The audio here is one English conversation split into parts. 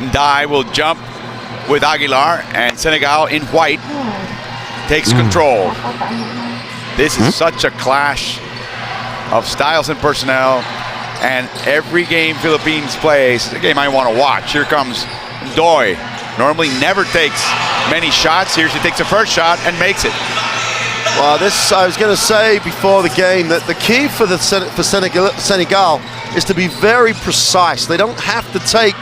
Ndai will jump with Aguilar, and Senegal in white takes control. This is such a clash of styles and personnel, and every game Philippines plays is a game I want to watch. Here comes Ndoy. Normally never takes many shots. Here she takes the first shot and makes it. Well, this, I was going to say before the game that the key for Senegal is to be very precise. They don't have to take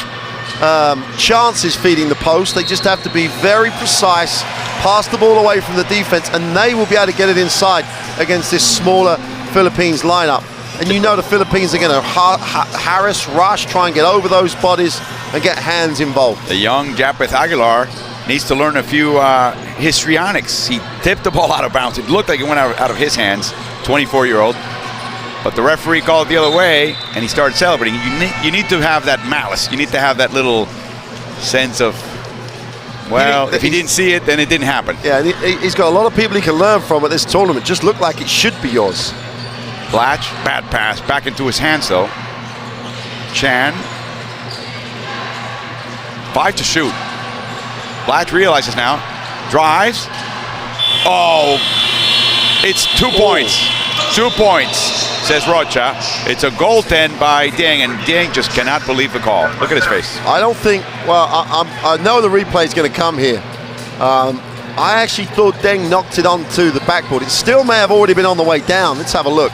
chances feeding the post. They just have to be very precise, pass the ball away from the defense, and they will be able to get it inside against this smaller Philippines lineup. And you know the Philippines are going to harass, rush, try and get over those bodies and get hands involved. The young Japeth Aguilar needs to learn a few histrionics. He tipped the ball out of bounds. It looked like it went out of his hands, 24-year-old. But the referee called it the other way, and he started celebrating. You need to have that malice. You need to have that little sense of, well, if he didn't see it, then it didn't happen. Yeah, and he's got a lot of people he can learn from at this tournament. Just looked like it should be yours. Blatch, bad pass, back into his hands though. Chan. 5 to shoot. Blatch realizes now. Drives. Oh, it's 2 points. 2 points, says Rocha. It's a goaltend by Deng, and Deng just cannot believe the call. Look at his face. I don't think, well, I know the replay is going to come here. I actually thought Deng knocked it onto the backboard. It still may have already been on the way down. Let's have a look.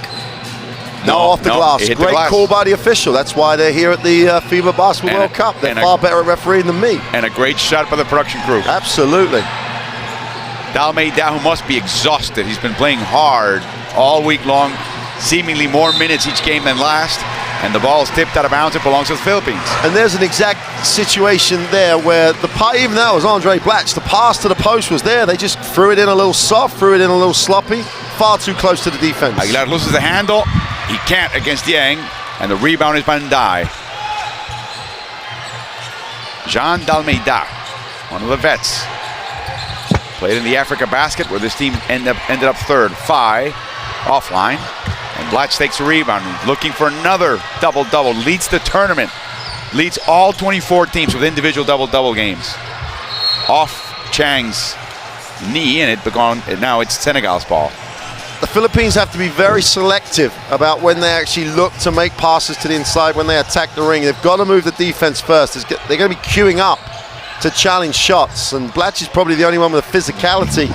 No, off the glass. Great call by the official. That's why they're here at the FIBA Basketball World Cup. They're far better at refereeing than me. And a great shot by the production crew. Absolutely. Dalmeida, who must be exhausted. He's been playing hard all week long, seemingly more minutes each game than last. And the ball is tipped out of bounds. It belongs to the Philippines. And there's an exact situation there where even though it was Andre Blatch, the pass to the post was there. They just threw it in a little soft, threw it in a little sloppy, far too close to the defense. Aguilar loses the handle. He can't against Yang, and the rebound is by Ndai. Jean Dalmeida, one of the vets. Played in the Africa basket where this team ended up third. Phi offline, and Blatch takes a rebound. Looking for another double-double. Leads the tournament. Leads all 24 teams with individual double-double games. Off Chang's knee, and now it's Senegal's ball. The Philippines have to be very selective about when they actually look to make passes to the inside, when they attack the ring. They've got to move the defense first. They're going to be queuing up to challenge shots, and Blatch is probably the only one with the physicality,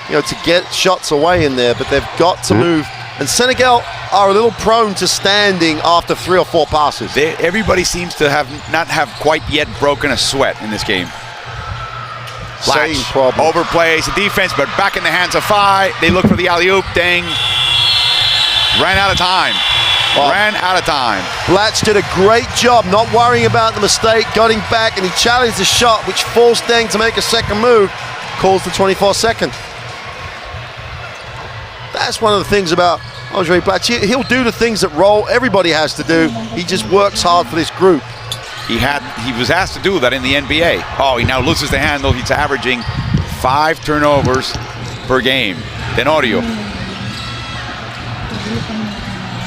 to get shots away in there, but they've got to move. And Senegal are a little prone to standing after 3 or 4 passes. Everybody seems to not have quite yet broken a sweat in this game. Blatch overplays the defense, but back in the hands of Phi. They look for the alley-oop. Deng ran out of time. Blatch did a great job not worrying about the mistake, got him back, and he challenged the shot, which forced Deng to make a second move. Calls the 24-second. That's one of the things about Andre Blatch. He'll do the things that everybody has to do. He just works hard for this group. He was asked to do that in the NBA. Oh, he now loses the handle. He's averaging 5 turnovers per game. Tenorio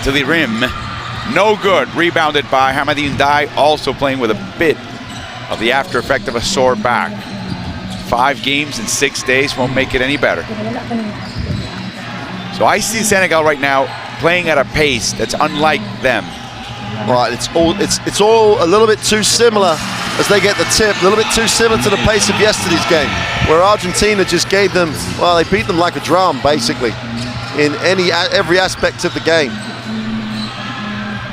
to the rim. No good. Rebounded by Hamadi Ndai, also playing with a bit of the after effect of a sore back. 5 games in 6 days won't make it any better. So I see Senegal right now playing at a pace that's unlike them. Right, it's all a little bit too similar as they get the tip, a little bit too similar to the pace of yesterday's game, where Argentina just gave them, well, they beat them like a drum, basically, in every aspect of the game.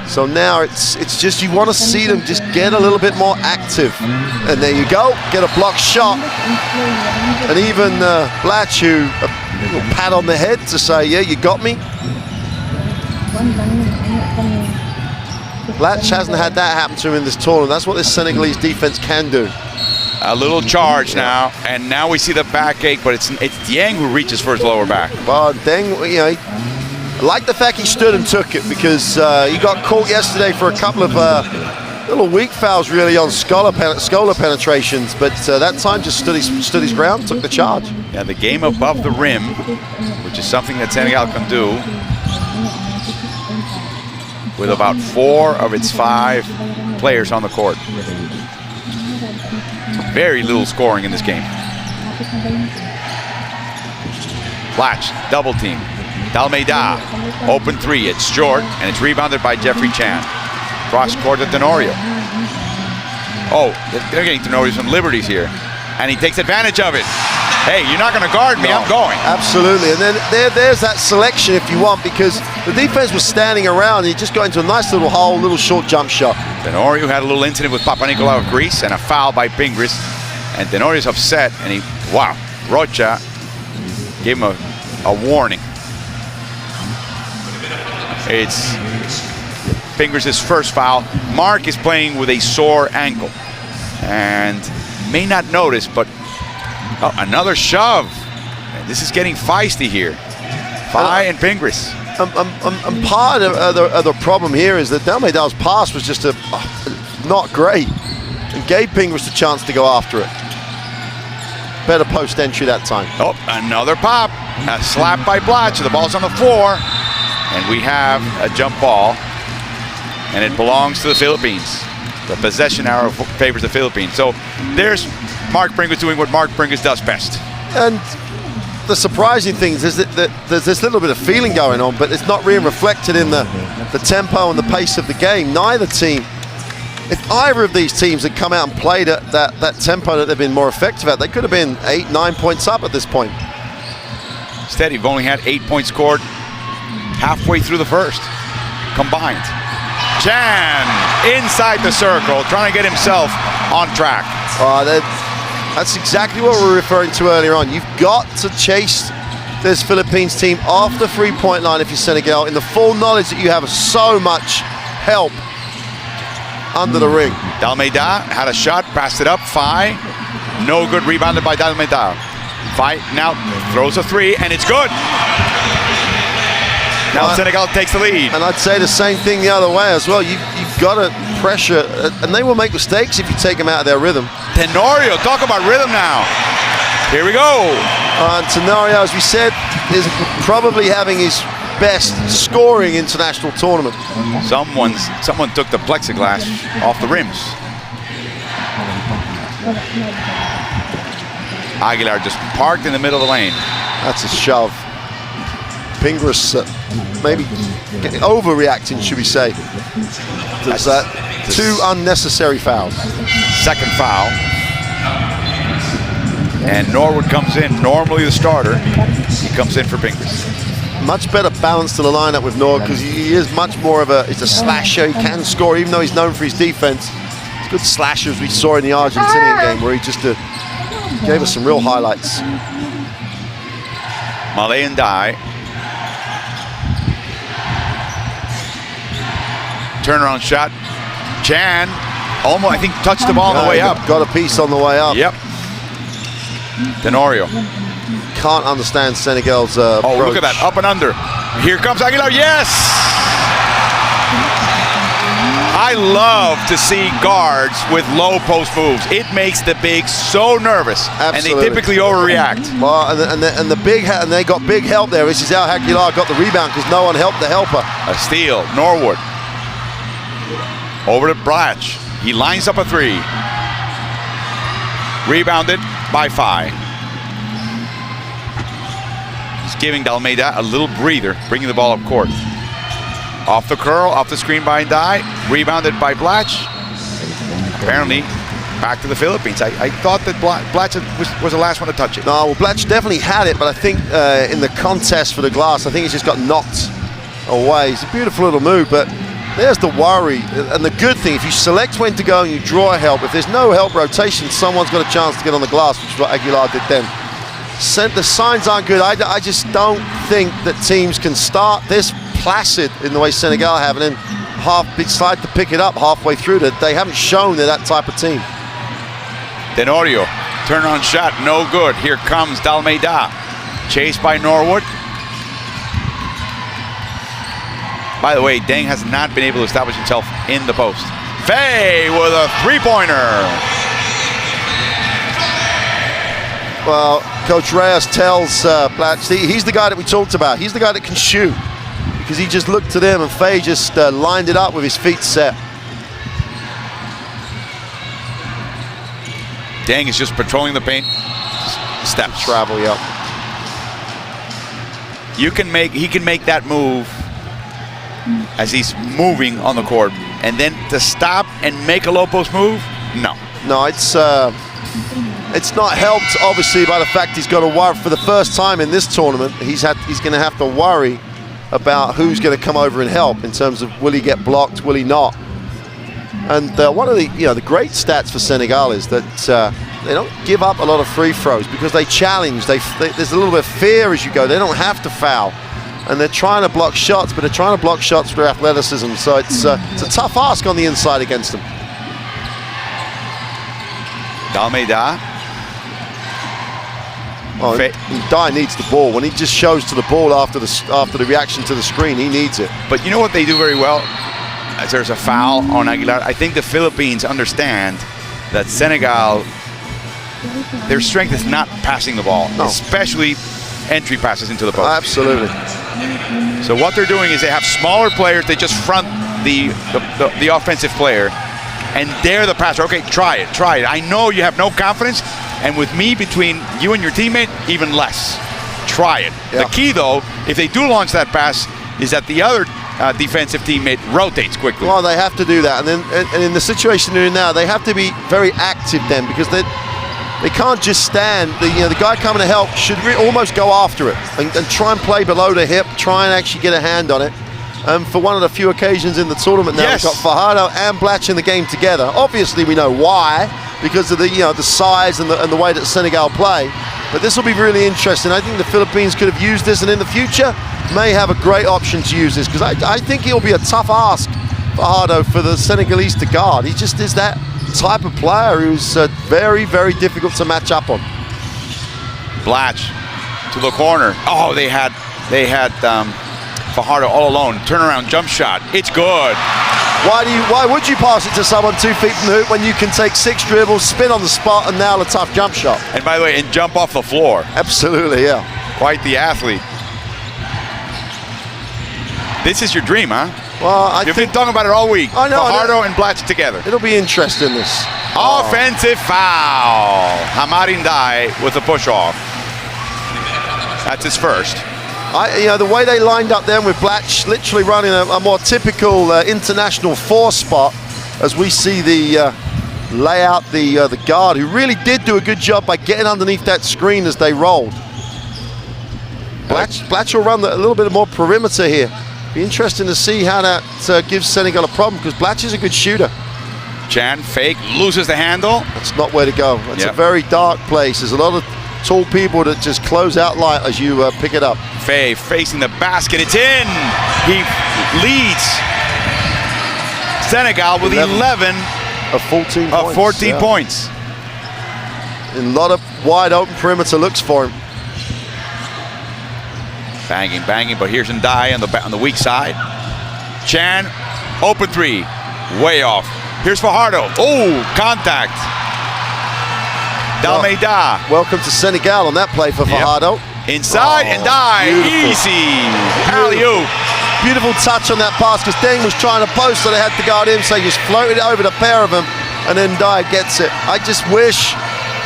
So now it's just you want to see them just get a little bit more active. And there you go, get a blocked shot. And even Blatch, who a little pat on the head to say, yeah, you got me. Blatch hasn't had that happen to him in this tournament. That's what this Senegalese defense can do. A little charge now, and now we see the backache, but it's Dieng who reaches for his lower back. Well, Dieng, I like the fact he stood and took it, because he got caught yesterday for a couple of little weak fouls, really, on Scholar penetrations, but that time just stood his ground, took the charge. Yeah, the game above the rim, which is something that Senegal can do, with about 4 of its 5 players on the court. very little scoring in this game. Blatch, double team. Dalmeida, open three. It's short, and it's rebounded by Jeffrey Chan. Cross court to Tenorio. Oh, they're getting Tenorio some liberties here. And he takes advantage of it. Hey, you're not going to guard me, I'm going. Absolutely, and then there's that selection if you want, because the defense was standing around and he just got into a nice little hole, little short jump shot. Tenorio had a little incident with Papanikolaou of Greece and a foul by Pingris. And Tenorio's upset, and Rocha gave him a warning. It's Pingris' first foul. Mark is playing with a sore ankle and may not notice, but another shove. This is getting feisty here. Fai and Pingris. And part of the problem here is that Dalmeida's pass was just not great and gave Pingris the chance to go after it. Better post entry that time. Oh, another pop. A slap by Blatch. The ball's on the floor. And we have a jump ball. And it belongs to the Philippines. The possession arrow favors the Philippines. So there's Mark Pringles doing what Mark Pringles does best. And the surprising thing is that there's this little bit of feeling going on, but it's not really reflected in the tempo and the pace of the game. Neither team, if either of these teams had come out and played at that tempo that they've been more effective at, they could have been 8-9 points up at this point. Instead, you've only had 8 points scored halfway through the first, combined. Chan inside the circle, trying to get himself on track. That's exactly what we were referring to earlier on. You've got to chase this Philippines team off the three-point line if you're Senegal, in the full knowledge that you have so much help under the ring. Dalmeida had a shot, passed it up. Fai, no good, rebounded by Dalmeida. Fai now throws a three, and it's good. Now Senegal takes the lead. And I'd say the same thing the other way as well. You've got to pressure, and they will make mistakes if you take them out of their rhythm. Tenorio, talk about rhythm now. Here we go. And Tenorio, as we said, is probably having his best scoring international tournament. Someone took the plexiglass off the rims. Aguilar just parked in the middle of the lane. That's a shove. Pingris maybe overreacting, should we say. There's two unnecessary fouls. Second foul. And Norwood comes in, normally the starter. He comes in for Pingris. Much better balance to the lineup with Norwood, because he is much more of he's a slasher. He can score, even though he's known for his defense. He's a good slasher, as we saw in the Argentinian game, where he just gave us some real highlights. Malay and Dai. Turnaround shot. Chan almost, I think, touched the ball on the way up. Got a piece on the way up. Yep. Tenorio. Can't understand Senegal's Oh, approach. look at that, up and under. Here comes Aguilar, yes! I love to see guards with low post moves. It makes the bigs so nervous. Absolutely. And they typically overreact. Well, and they got big help there. This is how Aguilar got the rebound, because no one helped the helper. A steal, Norwood. Over to Blatch. He lines up a three. Rebounded by Fai. He's giving Dalmeida a little breather, bringing the ball up court. Off the curl, off the screen by Dai. Rebounded by Blatch. Apparently, back to the Philippines. I thought that Blatch was the last one to touch it. No, well, Blatch definitely had it, but I think in the contest for the glass, I think he just got knocked away. It's a beautiful little move, but there's the worry. And the good thing, if you select when to go and you draw a help, if there's no help rotation, someone's got a chance to get on the glass, which is what Aguilar did then. The signs aren't good. I just don't think that teams can start this placid in the way Senegal have, and then decide to pick it up halfway through. That they haven't shown they're that type of team. Tenorio, turn-on shot, no good. Here comes Dalmeida, chased by Norwood. By the way, Deng has not been able to establish himself in the post. Faye with a three-pointer. Well, Coach Reyes tells Blatch, he's the guy that we talked about. He's the guy that can shoot, because he just looked to them and Faye just lined it up with his feet set. Deng is just patrolling the paint. Steps. Travel, yeah. He can make that move as he's moving on the court, and then to stop and make a low post move, no. No, it's not helped obviously by the fact he's got to worry for the first time in this tournament. He's going to have to worry about who's going to come over and help in terms of will he get blocked, will he not. And one of the great stats for Senegal is that they don't give up a lot of free throws because they challenge. There's a little bit of fear as you go. They don't have to foul, and they're trying to block shots, but they're trying to block shots with athleticism. So it's a tough ask on the inside against them. Dalmeida. Oh, Dye needs the ball. When he just shows to the ball after the reaction to the screen, he needs it. But you know what they do very well? As there's a foul on Aguilar, I think the Philippines understand that Senegal, their strength is not passing the ball, especially entry passes into the post. Absolutely. So what they're doing is they have smaller players. They just front the offensive player, and they're the passer. Okay, try it. I know you have no confidence, and with me between you and your teammate, even less. Try it. Yeah. The key, though, if they do launch that pass, is that the other defensive teammate rotates quickly. Well, they have to do that, and in the situation they're in now, they have to be very active then, because they can't just stand. The guy coming to help should almost go after it and try and play below the hip, try and actually get a hand on it. For one of the few occasions in the tournament now, we've got Fajardo and Blatch in the game together. Obviously, we know why, because of the size and the way that Senegal play. But this will be really interesting. I think the Philippines could have used this, and in the future may have a great option to use this, because I think it'll be a tough ask, Fajardo, for the Senegalese to guard. He just is that type of player who's very, very difficult to match up on. Blatch to the corner. Oh, they had Fajardo all alone. Turnaround jump shot. It's good. Why would you pass it to someone 2 feet from the hoop when you can take 6 dribbles, spin on the spot, and nail a tough jump shot? And by the way, and jump off the floor. Absolutely, yeah. Quite the athlete. This is your dream, huh? Well, You've been talking about it all week. I know. Fajardo and Blatch together. It'll be interesting, this. Offensive foul. Hamarin Dye with a push-off. That's his first. The way they lined up then with Blatch literally running a more typical international 4 spot, as we see the layout, the guard, who really did do a good job by getting underneath that screen as they rolled. Blatch will run a little bit more perimeter here. Be interesting to see how that gives Senegal a problem, because Blatch is a good shooter. Chan fake, loses the handle. That's not where to go. That's a very dark place. There's a lot of tall people that just close out light as you pick it up. Faye facing the basket. It's in. He leads Senegal with 11 of 14 points. 14 points. And a lot of wide open perimeter looks for him. Banging, but here's Ndai on the weak side. Chan, open 3, way off. Here's Fajardo. Oh, contact. Dalmeida. Welcome to Senegal on that play for Fajardo. Inside, and Ndai. Easy. Alley-oop. Beautiful touch on that pass, because Deng was trying to post, so they had to guard him, so he just floated it over the pair of them, and then Ndai gets it. I just wish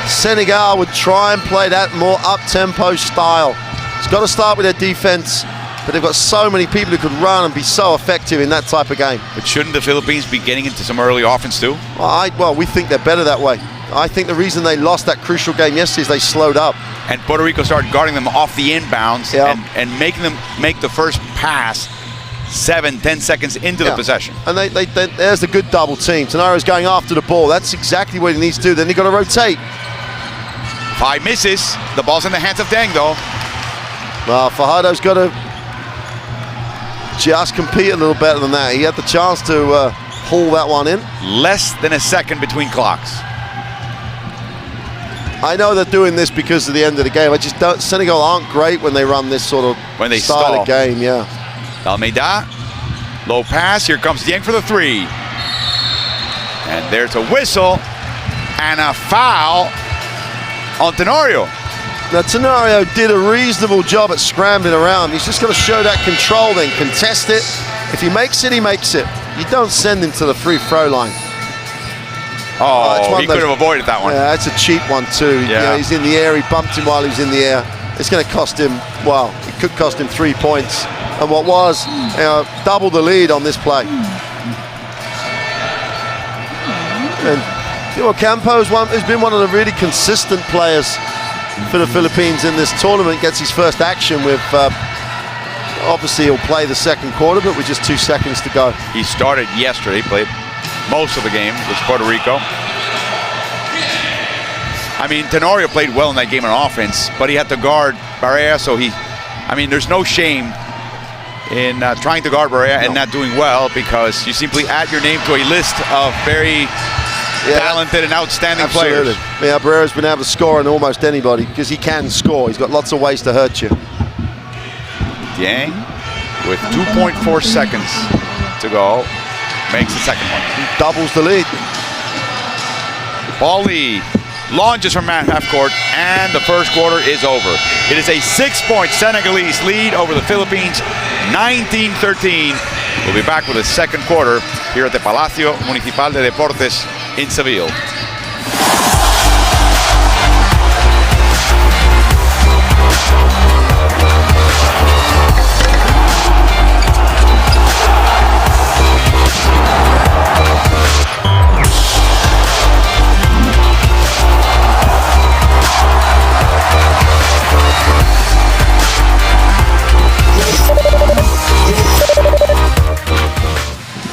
Senegal would try and play that more up-tempo style. It's got to start with their defense, but they've got so many people who could run and be so effective in that type of game. But shouldn't the Philippines be getting into some early offense too? Well, we think they're better that way. I think the reason they lost that crucial game yesterday is they slowed up. And Puerto Rico started guarding them off the inbounds and making them make the first pass 7-10 seconds into the possession. And there's a good double team. Tenaro's going after the ball. That's exactly what he needs to do. Then he got to rotate. 5 misses. The ball's in the hands of Deng, though. Well, Fajardo's got to just compete a little better than that. He had the chance to haul that one in. Less than a second between clocks. I know they're doing this because of the end of the game. I just don't. Senegal aren't great when they run this sort of style of game. Yeah. Almeida, low pass. Here comes Dieng for the 3. And there's a whistle and a foul on Tenorio. Now, Tenorio did a reasonable job at scrambling around. He's just got to show that control, then contest it. If he makes it, he makes it. You don't send him to the free throw line. Oh, he could have avoided that one. Yeah, that's a cheap one too. Yeah. You know, he's in the air, he bumped him while he was in the air. It's going to cost him, well, it could cost him 3 points. And what was, double the lead on this play. And Campo has been one of the really consistent players for the Philippines in this tournament. Gets his first action with, obviously he'll play the second quarter, but with just 2 seconds to go. He started yesterday, played most of the game with Puerto Rico. I mean, Tenorio played well in that game on offense, but he had to guard Barea, so there's no shame in trying to guard Barea and not doing well, because you simply add your name to a list of very talented and outstanding players. Yeah, Barrera's been able to score on almost anybody because he can score. He's got lots of ways to hurt you. Dieng, with 2.4 seconds to go, makes the second one. He doubles the lead. Paul Lee launches from half court, and the first quarter is over. It is a 6-point Senegalese lead over the Philippines, 19-13. We'll be back with the second quarter here at the Palacio Municipal de Deportes in Seville.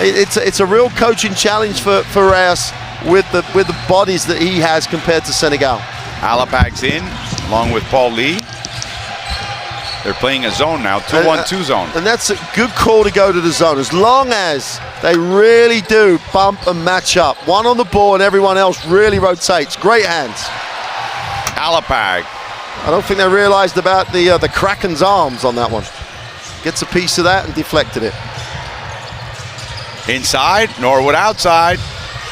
It's a real coaching challenge for Reyes with the bodies that he has compared to Senegal. Alapag's in, along with Paul Lee. They're playing a zone now, 2-1-2 zone. And that's a good call to go to the zone, as long as they really do bump and match up. One on the ball and everyone else really rotates. Great hands. Alapag. I don't think they realized about the Kraken's arms on that one. Gets a piece of that and deflected it. Inside, Norwood outside.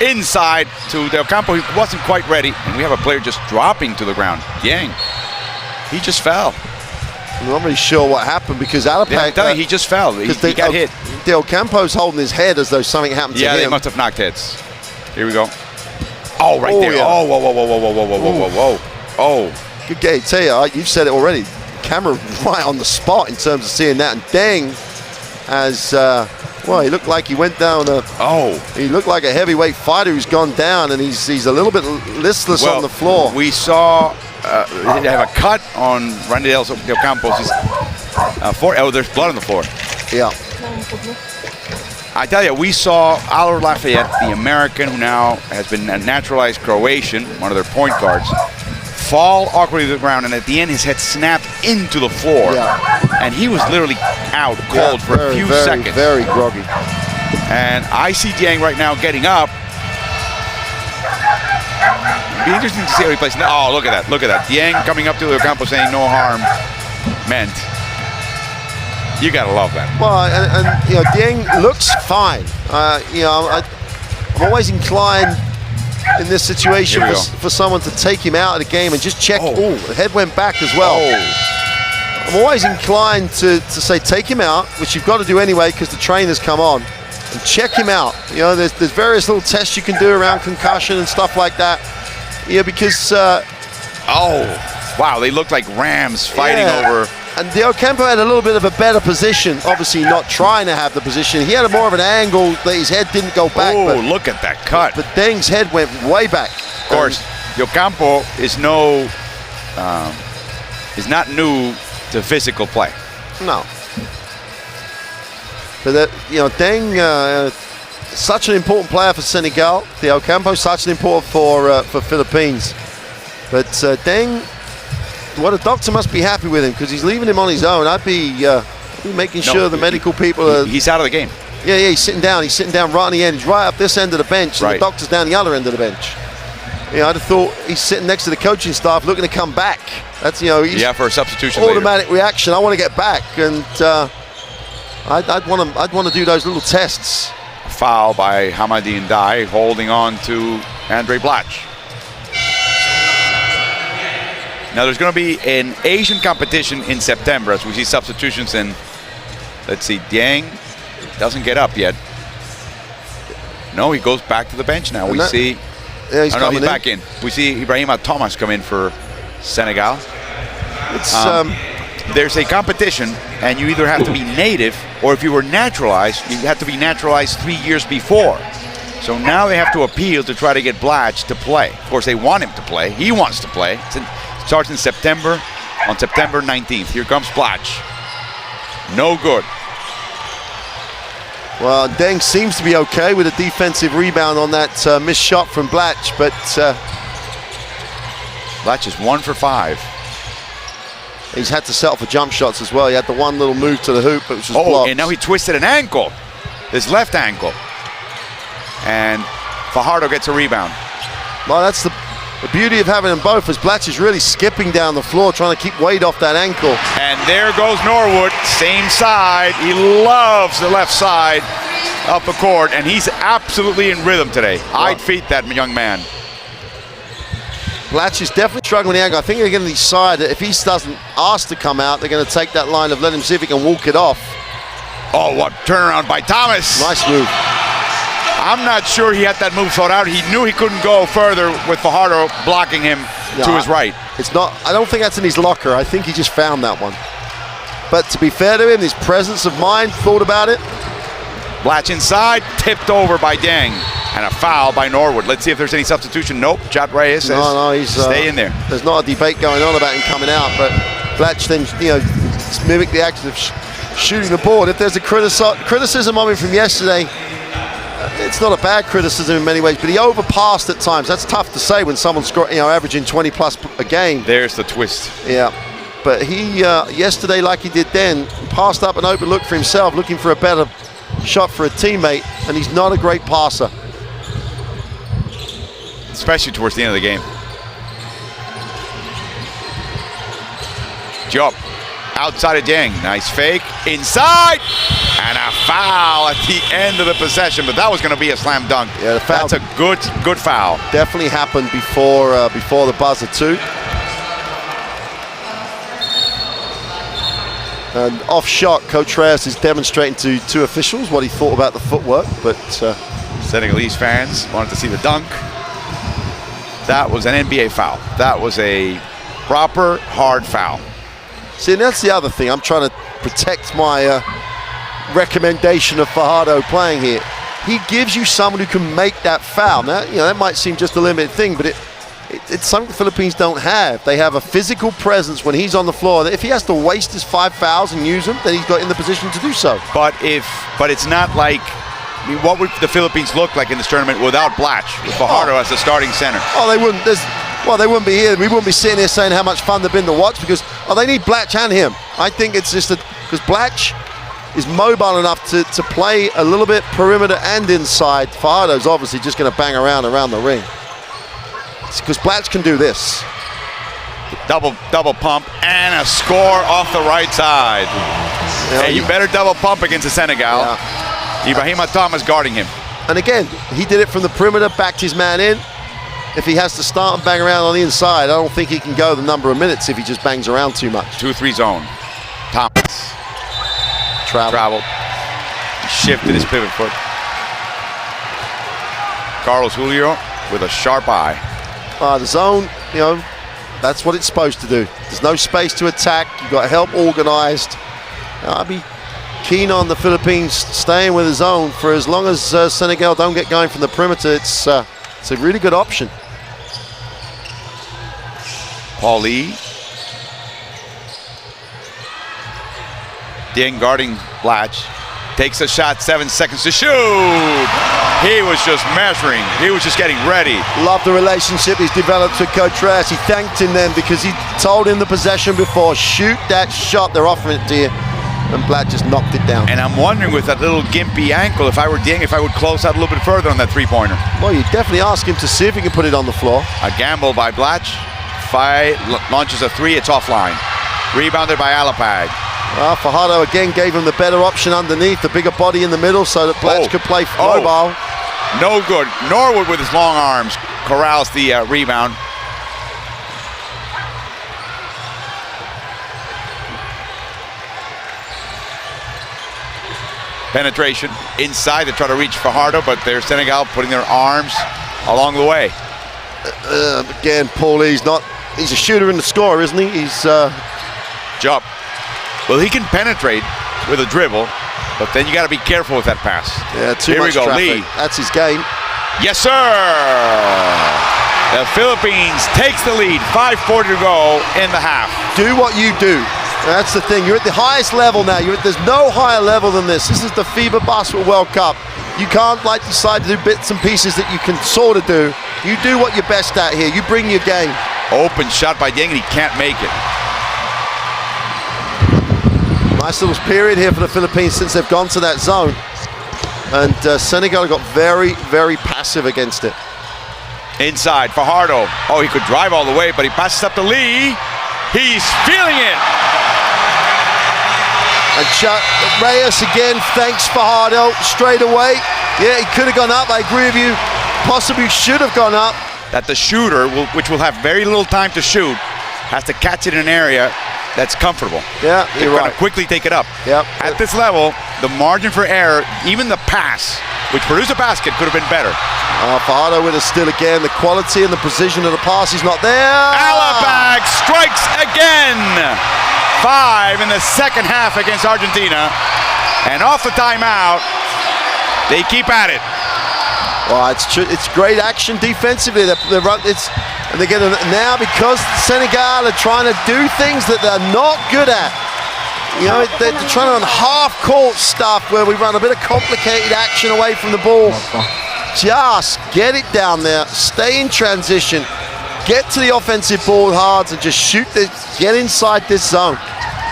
Inside to Del Campo. He wasn't quite ready. And we have a player just dropping to the ground. Yang. He just fell. I'm not really sure what happened because Alapag... he just fell. He got hit. Del Campo's holding his head as though something happened to him. Yeah, they must have knocked heads. Here we go. Oh, right there. Yeah. Oh, whoa. Oh. Good game. Tell you, you've said it already. Camera right on the spot in terms of seeing that. And Deng has... well, he looked like he went down he looked like a heavyweight fighter who's gone down, and he's a little bit listless on the floor. We saw they have a cut on Randy Del Campos' there's blood on the floor. Yeah. I tell you, we saw Alor Lafayette, the American who now has been a naturalized Croatian, one of their point guards, fall awkwardly to the ground, and at the end his head snapped into the floor. Yeah. And he was literally out cold for a few seconds. Very groggy. And I see Dieng right now getting up. It'd be interesting to see how he plays. Oh, look at that. Look at that. Dieng coming up to the campo saying no harm meant. You got to love that. Well, and Dieng looks fine. I'm always inclined in this situation for someone to take him out of the game and just check. Oh, the head went back as well. I'm always inclined to say take him out, which you've got to do anyway because the trainer's come on, and check him out. There's various little tests you can do around concussion and stuff like that. Because wow, they look like rams fighting over. And Del Campo had a little bit of a better position, obviously not trying to have the position. He had more of an angle that his head didn't go back. Oh, look at that cut. But Deng's head went way back. Of course, Del Campo is not new to physical play. No. But Deng, such an important player for Senegal. Del Campo, such an important for Philippines. But Deng, what a doctor must be happy with him because he's leaving him on his own. I'd be making sure the medical people are... He's out of the game. Yeah, he's sitting down. He's sitting down right on the end. He's right up this end of the bench, and the doctor's down the other end of the bench. I'd have thought he's sitting next to the coaching staff looking to come back. That's, he's for a substitution automatic reaction. I want to get back, and I'd want to do those little tests. Foul by Hamadi Ndai, holding on to Andre Blatch. Now there's going to be an Asian competition in September as we see substitutions in. Let's see, Dieng doesn't get up yet. No, he goes back to the bench now. We see Yeah, he's coming he's back in. We see Ibrahima Thomas come in for Senegal. It's There's a competition, and you either have to be native, or if you were naturalized, you have to be naturalized 3 years before. So now they have to appeal to try to get Blatch to play. Of course, they want him to play. He wants to play. It starts in September, on September 19th. Here comes Blatch. No good. Well, Deng seems to be okay with a defensive rebound on that missed shot from Blatch, but Blatch is 1 for 5. He's had to settle for jump shots as well. He had the one little move to the hoop, but it was just blocked. And now he twisted an ankle, his left ankle. And Fajardo gets a rebound. Well, that's the beauty of having them both, as Blatch is really skipping down the floor, trying to keep weight off that ankle. And there goes Norwood, same side. He loves the left side of the court, and he's absolutely in rhythm today. I'd feed that young man. Blatch is definitely struggling with the ankle. I think they're going to decide that if he doesn't ask to come out, they're going to take that line of let him see if he can walk it off. Oh, what turnaround by Thomas. Nice move. I'm not sure he had that move thought out. He knew he couldn't go further with Fajardo blocking him to his right. It's not. I don't think that's in his locker. I think he just found that one. But to be fair to him, his presence of mind, thought about it. Blatch inside, tipped over by Deng, and a foul by Norwood. Let's see if there's any substitution. Nope. Jot Reyes says he's stay in there. There's not a debate going on about him coming out, but Blatch then mimicked the action of shooting the board. If there's a criticism of him from yesterday, it's not a bad criticism in many ways, but he overpassed at times. That's tough to say when someone's averaging 20 plus a game. There's the twist. Yeah, but he yesterday, like he did then, passed up an open look for himself, looking for a better shot for a teammate, and he's not a great passer. Especially towards the end of the game. Job outside of Deng. Nice fake. Inside. And a foul at the end of the possession, but that was going to be a slam dunk. Yeah, the foul. That's a good foul. Definitely happened before the buzzer too. And off shot, Coach Reyes is demonstrating to two officials what he thought about the footwork, but Senegalese fans wanted to see the dunk. That was an NBA foul. That was a proper hard foul. See, and that's the other thing. I'm trying to protect my recommendation of Fajardo playing here. He gives you someone who can make that foul. Now, that might seem just a limited thing, but it's something the Philippines don't have. They have a physical presence when he's on the floor. If he has to waste his 5 fouls and use them, then he's got in the position to do so. But it's not like, what would the Philippines look like in this tournament without Blatch, with Fajardo as the starting center? Oh, they wouldn't. They wouldn't be here. We wouldn't be sitting here saying how much fun they've been to watch, because they need Blatch and him. I think it's just because Blatch is mobile enough to play a little bit perimeter and inside. Fajardo's obviously just going to bang around the ring. It's because Blatch can do this. Double pump and a score off the right side. Hey, you better double pump against the Senegal. Yeah. Ibrahima Thomas guarding him. And again, he did it from the perimeter, backed his man in. If he has to start and bang around on the inside, I don't think he can go the number of minutes if he just bangs around too much. 2-3 zone. Thomas. Travel. He shifted his pivot foot. Carlos Julio with a sharp eye. The zone, that's what it's supposed to do. There's no space to attack. You've got help organized. I'd be keen on the Philippines staying with the zone for as long as Senegal don't get going from the perimeter. It's a really good option. Paul Lee. Deng guarding Blatch. Takes a shot, 7 seconds to shoot. He was just measuring. He was just getting ready. Love the relationship he's developed with Coach Reyes. He thanked him then because he told him the possession before, shoot that shot, they're offering it to you. And Blatch just knocked it down. And I'm wondering with that little gimpy ankle, if I were Deng, if I would close out a little bit further on that three-pointer. Well, you definitely ask him to see if he can put it on the floor. A gamble by Blatch. Launches a 3, it's offline. Rebounded by Alapag. Fajardo again gave him the better option underneath, the bigger body in the middle so that Blatch could play mobile. No good. Norwood with his long arms corrals the rebound. Penetration inside to try to reach Fajardo, but there's Senegal putting their arms along the way. Again, Paulie's he's a shooter and a scorer, isn't he? He's Job. Well, he can penetrate with a dribble, but then you got to be careful with that pass. Yeah, too Here much we go, traffic. Lee. That's his game. Yes, sir. The Philippines takes the lead. 5:40 to go in the half. Do what you do. That's the thing. You're at the highest level now. There's no higher level than this. This is the Fiba Basketball World Cup. You can't decide to do bits and pieces that you can sort of do. You do what you're best at here. You bring your game. Open shot by Dieng, and he can't make it. Nice little period here for the Philippines since they've gone to that zone. And Senegal got very, very passive against it. Inside, Fajardo. Oh, he could drive all the way, but he passes up to Lee. He's feeling it. And Reyes again thanks Fajardo straight away. Yeah, he could have gone up. I agree with you. Possibly should have gone up. That the shooter, which will have very little time to shoot, has to catch it in an area that's comfortable. Yeah, you're right. Quickly take it up. Yep. At this level, the margin for error, even the pass, which produced a basket, could have been better. Fajardo with a steal again. The quality and the precision of the pass is not there. Alabag strikes again. 5 in the second half against Argentina. And off the timeout, they keep at it. Well, it's great action defensively. And they're getting now because Senegal are trying to do things that they're not good at. You know, they're trying on half-court stuff where we run a bit of complicated action away from the ball. Just get it down there, stay in transition, get to the offensive ball hard and just shoot get inside this zone.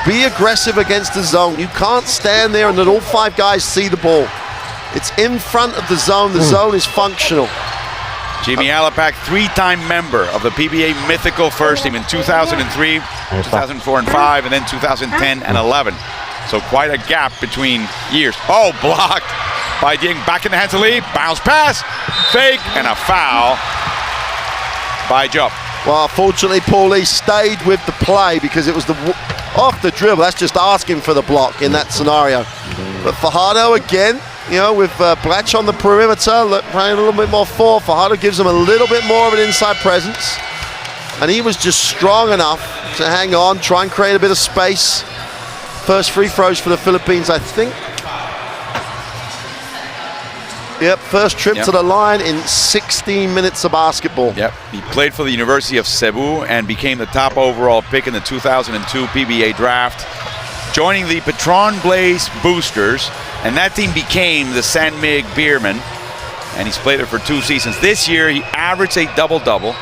Be aggressive against the zone. You can't stand there and let all 5 guys see the ball. It's in front of the zone. The zone is functional. Jimmy Alapak, 3-time member of the PBA Mythical First Team in 2003, 2004 and 5, and then 2010 and 11. So quite a gap between years. Oh, blocked by Dieng. Back in the hands of Lee. Bounce pass, fake, and a foul by Job. Well, fortunately, Paulie stayed with the play because it was off the dribble. That's just asking for the block in that scenario. But Fajardo again, you know, with Blatch on the perimeter, playing a little bit more forward. Fajardo gives him a little bit more of an inside presence. And he was just strong enough to hang on, try and create a bit of space. First free throws for the Philippines, I think. Yep, first trip to the line in 16 minutes of basketball. Yep, he played for the University of Cebu and became the top overall pick in the 2002 PBA draft, joining the Petron Blaze Boosters, and that team became the San Mig Beermen, and he's played it for 2 seasons. This year, he averaged a double-double,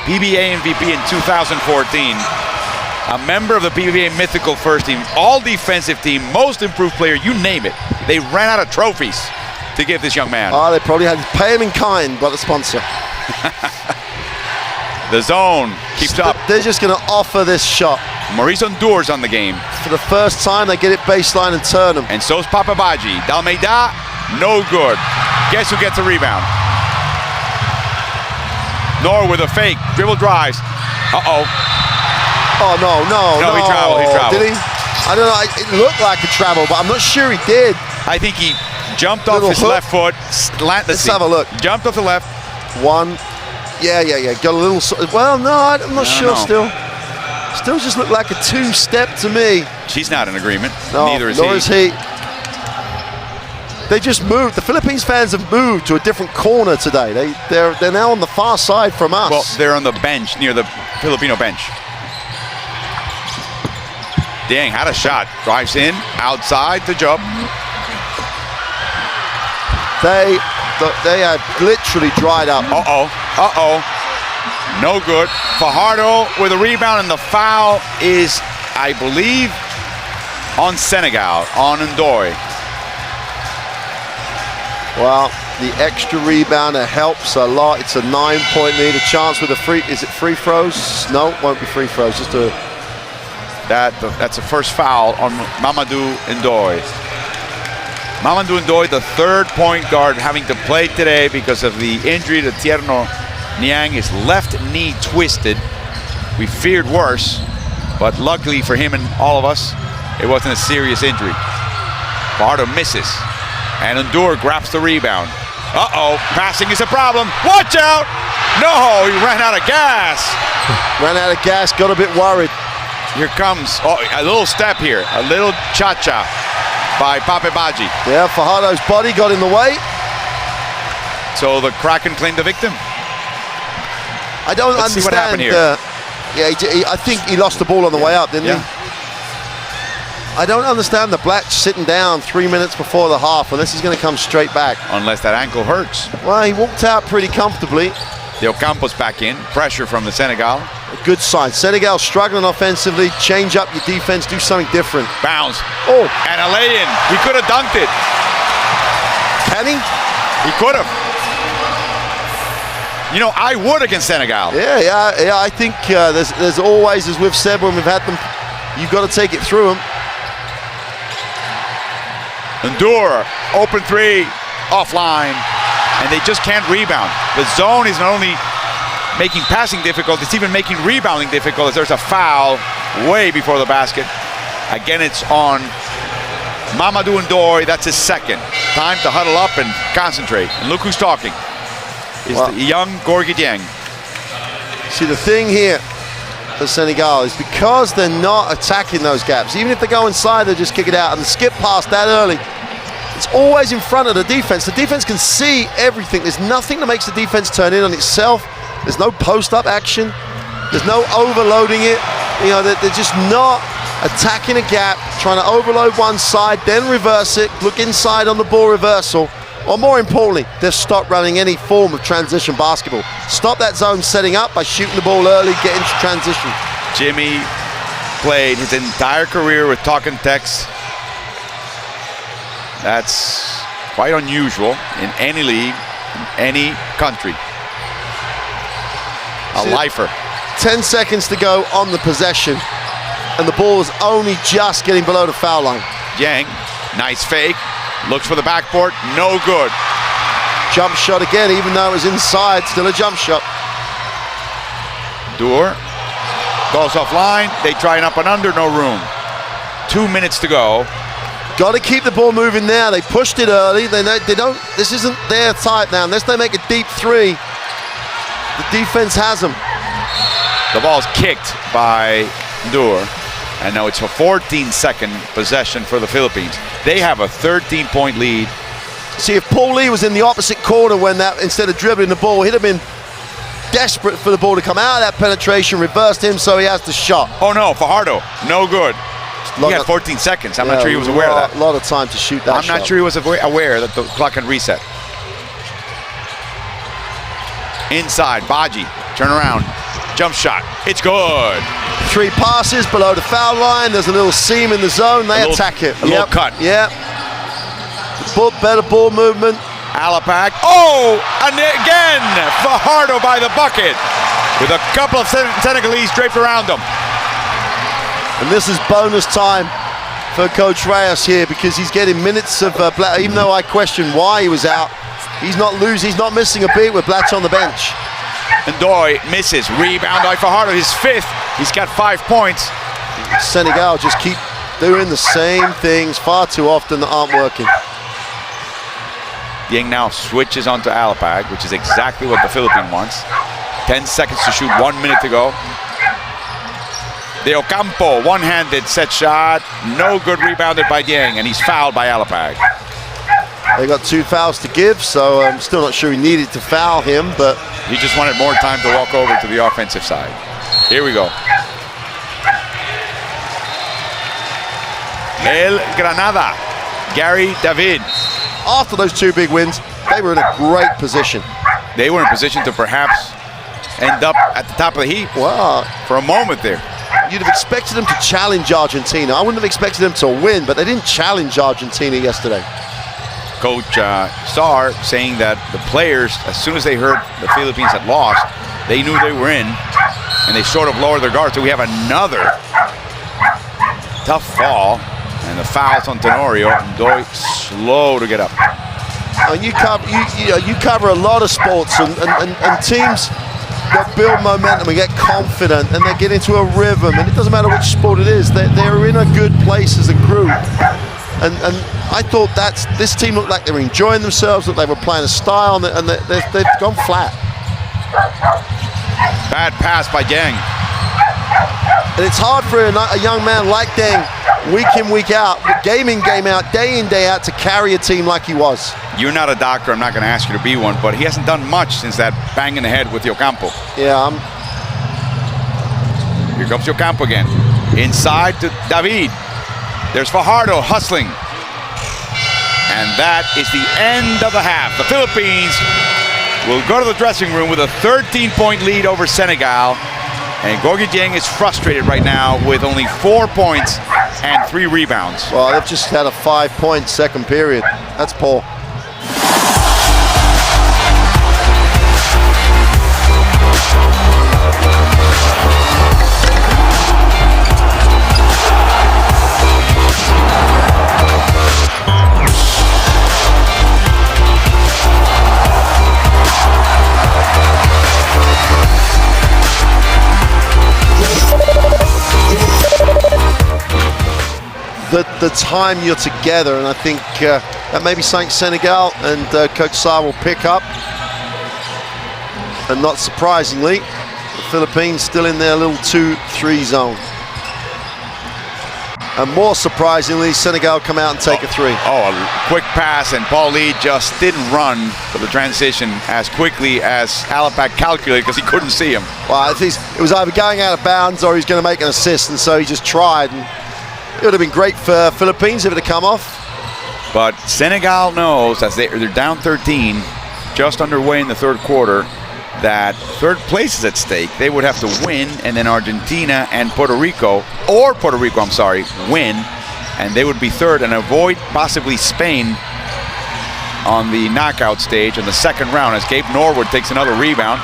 PBA MVP in 2014, a member of the PBA Mythical First Team, all-defensive team, most improved player, you name it. They ran out of trophies to give this young man. Oh, they probably had to pay him in kind by the sponsor. The zone keeps up. They're just going to offer this shot. Maurice Ondour's on the game. For the first time, they get it baseline and turn them. And so's Papabaji. Dalmeida, no good. Guess who gets the rebound? Nor with a fake. Dribble drives. Uh-oh. Oh, no. No, he traveled. Did he? I don't know. It looked like a travel, but I'm not sure he did. I think he jumped off his left foot. Let's have a look. Jumped off the left. One. Yeah. Got a little. Well, no, I'm not sure still. Still just looked like a 2-step to me. She's not in agreement. No, Neither is nor is he. They just moved. The Philippines fans have moved to a different corner today. They're now on the far side from us. Well, they're on the bench, near the Filipino bench. Dieng had a shot. Drives in, outside to Job. They had literally dried up. No good. Fajardo with a rebound, and the foul is, I believe, on Senegal, on Ndoye. Well, the extra rebounder helps a lot. It's a 9-point lead. A chance with is it free throws? No, it won't be free throws. Just a. That's the first foul on Mamadou Ndoye. Mamadou Ndoye, the 3rd point guard, having to play today because of the injury to Tierno Niang. His left knee twisted. We feared worse, but luckily for him and all of us, it wasn't a serious injury. Fajardo misses, and Ndoye grabs the rebound. Passing is a problem. Watch out! No, he ran out of gas. Ran out of gas, got a bit worried. Here comes a little step here, a little cha-cha by Pape Badji. Yeah, Fajardo's body got in the way. So the Kraken claimed the victim. I don't Let's understand. see what happened here. I think he lost the ball on the way up, didn't he? I don't understand the Blatch sitting down 3 minutes before the half unless he's going to come straight back. Unless that ankle hurts. Well, he walked out pretty comfortably. De Ocampos back in. Pressure from the Senegal. A good sign. Senegal struggling offensively. Change up your defense. Do something different. Bounce. Oh. And a lay-in. He could have dunked it. Can he? He could have. You know, I would against Senegal. Yeah. I think there's always, as we've said when we've had them, you've got to take it through them. Endure, open three, offline, and they just can't rebound. The zone is not only making passing difficult, it's even making rebounding difficult as there's a foul way before the basket. Again, it's on Mamadou Ndoye. That's his second. Time to huddle up and concentrate. And look who's talking. It's the young Gorgui Dieng. See, the thing here for Senegal is because they're not attacking those gaps, even if they go inside, they just kick it out. And the skip pass that early, it's always in front of the defense. The defense can see everything. There's nothing that makes the defense turn in on itself. There's no post-up action. There's no overloading it. You know, they're just not attacking a gap, trying to overload one side, then reverse it, look inside on the ball reversal. Or more importantly, they've stopped running any form of transition basketball. Stop that zone setting up by shooting the ball early, get into transition. Jimmy played his entire career with talk and text. That's quite unusual in any league, in any country. A lifer. 10 seconds to go on the possession, and the ball is only just getting below the foul line. Yang, nice fake. Looks for the backboard, no good. Jump shot again, even though it was inside, still a jump shot. Doer goes offline. They try an up and under, no room. 2 minutes to go. Got to keep the ball moving now. They pushed it early. They don't. This isn't their type now. Unless they make a deep three, the defense has them. The ball's kicked by Doer. And now it's a 14-second possession for the Philippines. They have a 13-point lead. See, if Paul Lee was in the opposite corner when that, instead of dribbling the ball, he'd have been desperate for the ball to come out of that penetration, reversed him so he has the shot. Oh no, Fajardo, no good. He had 14 seconds. I'm not sure he was aware of that. A lot of time to shoot that shot. I'm not sure he was aware that the clock had reset. Inside, Badji, turn around, jump shot, it's good. 3 passes below the foul line. There's a little seam in the zone. They attack it. A little cut. Yeah. Better ball movement. Alapag. Oh, and again, Fajardo by the bucket with a couple of Senegalese draped around him. And this is bonus time for Coach Reyes here because he's getting minutes of Blatch. Even though I question why he was out, he's not missing a beat with Blatch on the bench. Ndoye misses. Rebound by Fajardo, his 5th. He's got 5 points. Senegal just keep doing the same things far too often that aren't working. Dieng now switches onto Alapag, which is exactly what the Philippines wants. 10 seconds to shoot, 1 minute to go. De Ocampo, one-handed set shot. No good, rebounded by Dieng, and he's fouled by Alapag. They got 2 fouls to give, so I'm still not sure he needed to foul him, but he just wanted more time to walk over to the offensive side. Here we go. El Granada, Gary David. After those 2 big wins, they were in a great position. They were in position to perhaps end up at the top of the heap. Wow. For a moment there. You'd have expected them to challenge Argentina. I wouldn't have expected them to win, but they didn't challenge Argentina yesterday. Coach Sarr saying that the players, as soon as they heard the Philippines had lost, they knew they were in, and they sort of lowered their guard. So we have another tough fall, and the foul's on Tenorio. Ndoye slow to get up. And you cover a lot of sports, and teams that build momentum and get confident, and they get into a rhythm. And it doesn't matter which sport it is; they're in a good place as a group. And I thought this team looked like they were enjoying themselves, that they were playing a style, and they've gone flat. Bad pass by Deng. And it's hard for a young man like Deng, week in, week out, game in, game out, day in, day out, to carry a team like he was. You're not a doctor, I'm not going to ask you to be one, but he hasn't done much since that bang in the head with Ocampo. Yeah, Here comes Ocampo again. Inside to David. There's Fajardo hustling. And that is the end of the half. The Philippines will go to the dressing room with a 13-point lead over Senegal. And Gorgui Dieng is frustrated right now with only 4 points and 3 rebounds. Well, they've just had a 5-point second period. That's poor. The time you're together, and I think that maybe something Senegal and Coach Sarr will pick up. And not surprisingly, the Philippines still in their little 2-3 zone. And more surprisingly, Senegal come out and take a 3. Oh, a quick pass, and Paul Lee just didn't run for the transition as quickly as Alapak calculated because he couldn't see him. Well, it was either going out of bounds or he's going to make an assist, and so he just tried. And it would have been great for Philippines if it had come off. But Senegal knows, as they're down 13, just underway in the third quarter, that third place is at stake. They would have to win, and then Argentina and Puerto Rico, win, and they would be third and avoid possibly Spain on the knockout stage in the second round as Gabe Norwood takes another rebound.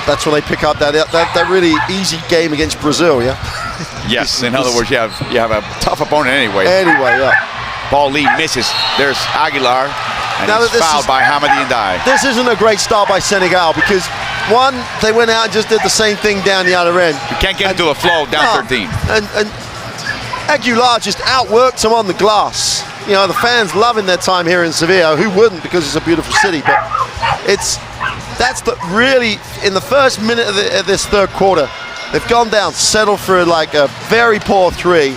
That's when they pick up that really easy game against Brazil, yeah? Yes, in other words, you have a tough opponent anyway. Anyway, yeah. Paul Lee misses. There's Aguilar, and now he's fouled by Hamadi Ndiaye. This isn't a great start by Senegal because, one, they went out and just did the same thing down the other end. You can't get into a flow down 13. And Aguilar just outworked him on the glass. You know, the fans loving their time here in Sevilla. Who wouldn't, because it's a beautiful city. But that's really, in the first minute of this third quarter, they've gone down, settled for like a very poor 3,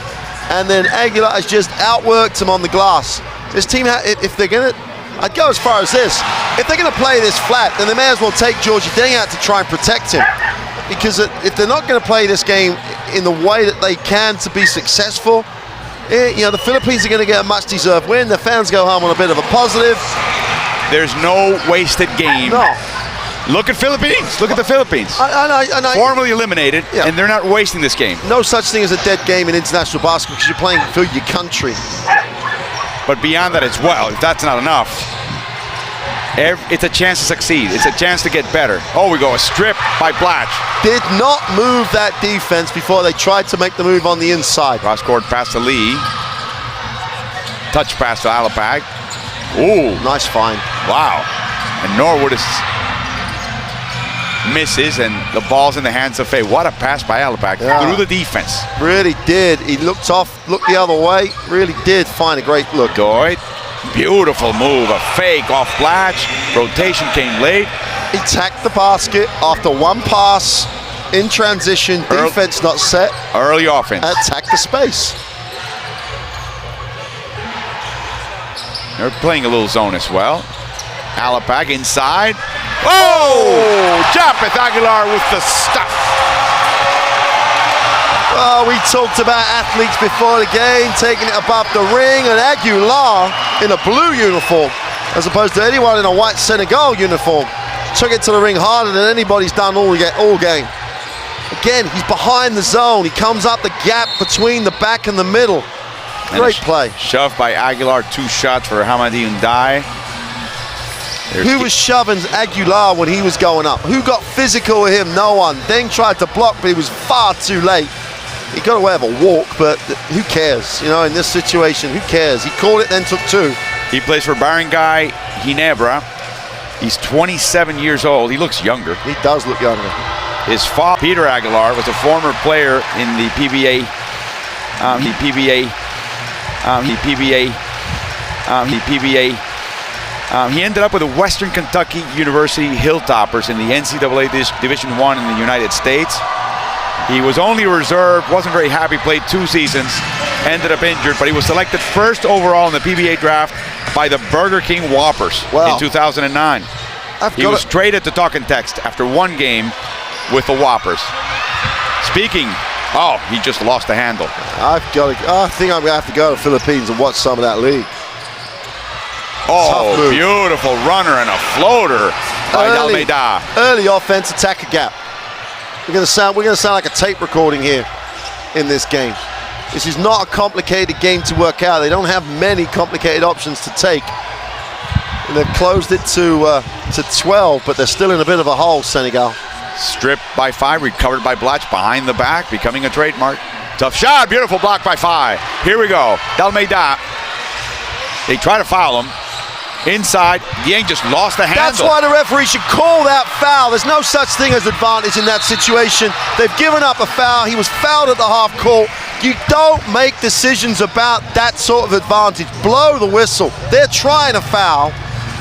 and then Aguilar has just outworked him on the glass. This team, if they're going to, I'd go as far as this, if they're going to play this flat, then they may as well take Gorgui Dieng out to try and protect him. Because if they're not going to play this game in the way that they can to be successful, you know, the Philippines are going to get a much-deserved win. The fans go home on a bit of a positive. There's no wasted game. No. Look at Philippines. Look at the Philippines. Formally eliminated, yeah. And they're not wasting this game. No such thing as a dead game in international basketball because you're playing for your country. But beyond that, it's, well, if that's not enough, it's a chance to succeed. It's a chance to get better. Oh, we go a strip by Blatch. Did not move that defense before they tried to make the move on the inside. Cross-court pass to Lee. Touch pass to Alapag. Ooh. Nice find. Wow. And Norwood misses, and the ball's in the hands of Faye. What a pass by Alapag through the defense. Really did. He looked the other way. Really did find a great look. Doyd. Beautiful move, a fake off Blatch. Rotation came late. He tacked the basket after one pass in transition. Defense not set. Early offense. Attack the space. They're playing a little zone as well. Alapag inside. Oh! Japeth Aguilar with the stuff. Oh, we talked about athletes before the game, taking it above the ring, and Aguilar in a blue uniform, as opposed to anyone in a white Senegal uniform, took it to the ring harder than anybody's done all game. Again, he's behind the zone. He comes up the gap between the back and the middle. Great play. Shoved by Aguilar, 2 shots for Hamadi Ndiaye. Who was shoving Aguilar when he was going up? Who got physical with him? No one. Deng tried to block, but he was far too late. He got away with a walk, but who cares? You know, in this situation, who cares? He called it, then took 2. He plays for Barangay Ginebra. He's 27 years old. He looks younger. He does look younger. His father, Peter Aguilar, was a former player in the PBA. He ended up with the Western Kentucky University Hilltoppers in the NCAA Division I in the United States. He was only reserved, wasn't very happy, played 2 seasons, ended up injured, but he was selected first overall in the PBA draft by the Burger King Whoppers in 2009. He was traded to Talk and Text after 1 game with the Whoppers. Speaking, he just lost the handle. I think I'm going to have to go to the Philippines and watch some of that league. Oh, beautiful runner and a floater by Dalmeida. Early offense, attack a gap. We're going to sound like a tape recording here in this game. This is not a complicated game to work out. They don't have many complicated options to take. And they've closed it to 12, but they're still in a bit of a hole, Senegal. Stripped by 5, recovered by Blatch behind the back, becoming a trademark. Tough shot, beautiful block by 5. Here we go, Dalmeida. They try to foul him. Inside, Dieng just lost the handle. That's why the referee should call that foul. There's no such thing as advantage in that situation. They've given up a foul. He was fouled at the half court. You don't make decisions about that sort of advantage. Blow the whistle. They're trying to foul,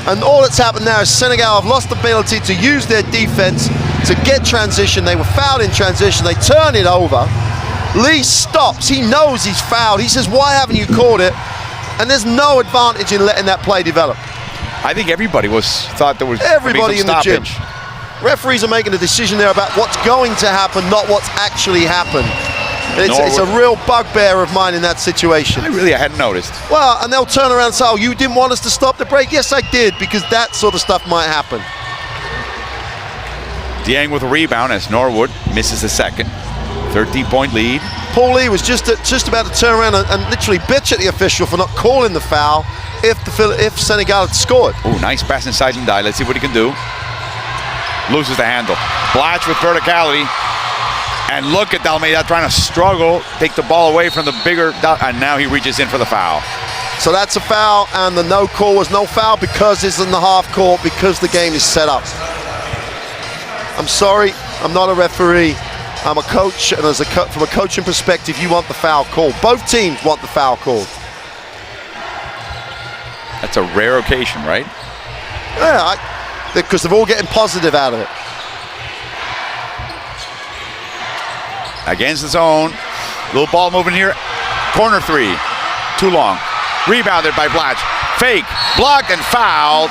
and all that's happened now is Senegal have lost the ability to use their defense to get transition. They were fouled in transition. They turn it over. Lee stops. He knows he's fouled. He says, why haven't you called it? And there's no advantage in letting that play develop. I think everybody thought there was everybody in the gym. stoppage. Referees are making a decision there about what's going to happen, not what's actually happened. It's a real bugbear of mine in that situation. I hadn't noticed. Well, and they'll turn around and say, oh, you didn't want us to stop the break? Yes, I did, because that sort of stuff might happen. Dieng with a rebound as Norwood misses the second. 13-point lead. Paul Lee was just about to turn around and literally bitch at the official for not calling the foul if Senegal had scored. Oh, nice pass inside Ndai. Let's see what he can do. Loses the handle. Blatch with verticality. And look at Dalmeida trying to struggle, take the ball away from the bigger, and now he reaches in for the foul. So that's a foul, and the no call was no foul because it's in the half court, because the game is set up. I'm sorry, I'm not a referee. I'm a coach, and from a coaching perspective, you want the foul called. Both teams want the foul called. That's a rare occasion, right? Yeah, because they're all getting positive out of it. Against the zone, little ball moving here. Corner 3, too long. Rebounded by Blatch. Fake, blocked and fouled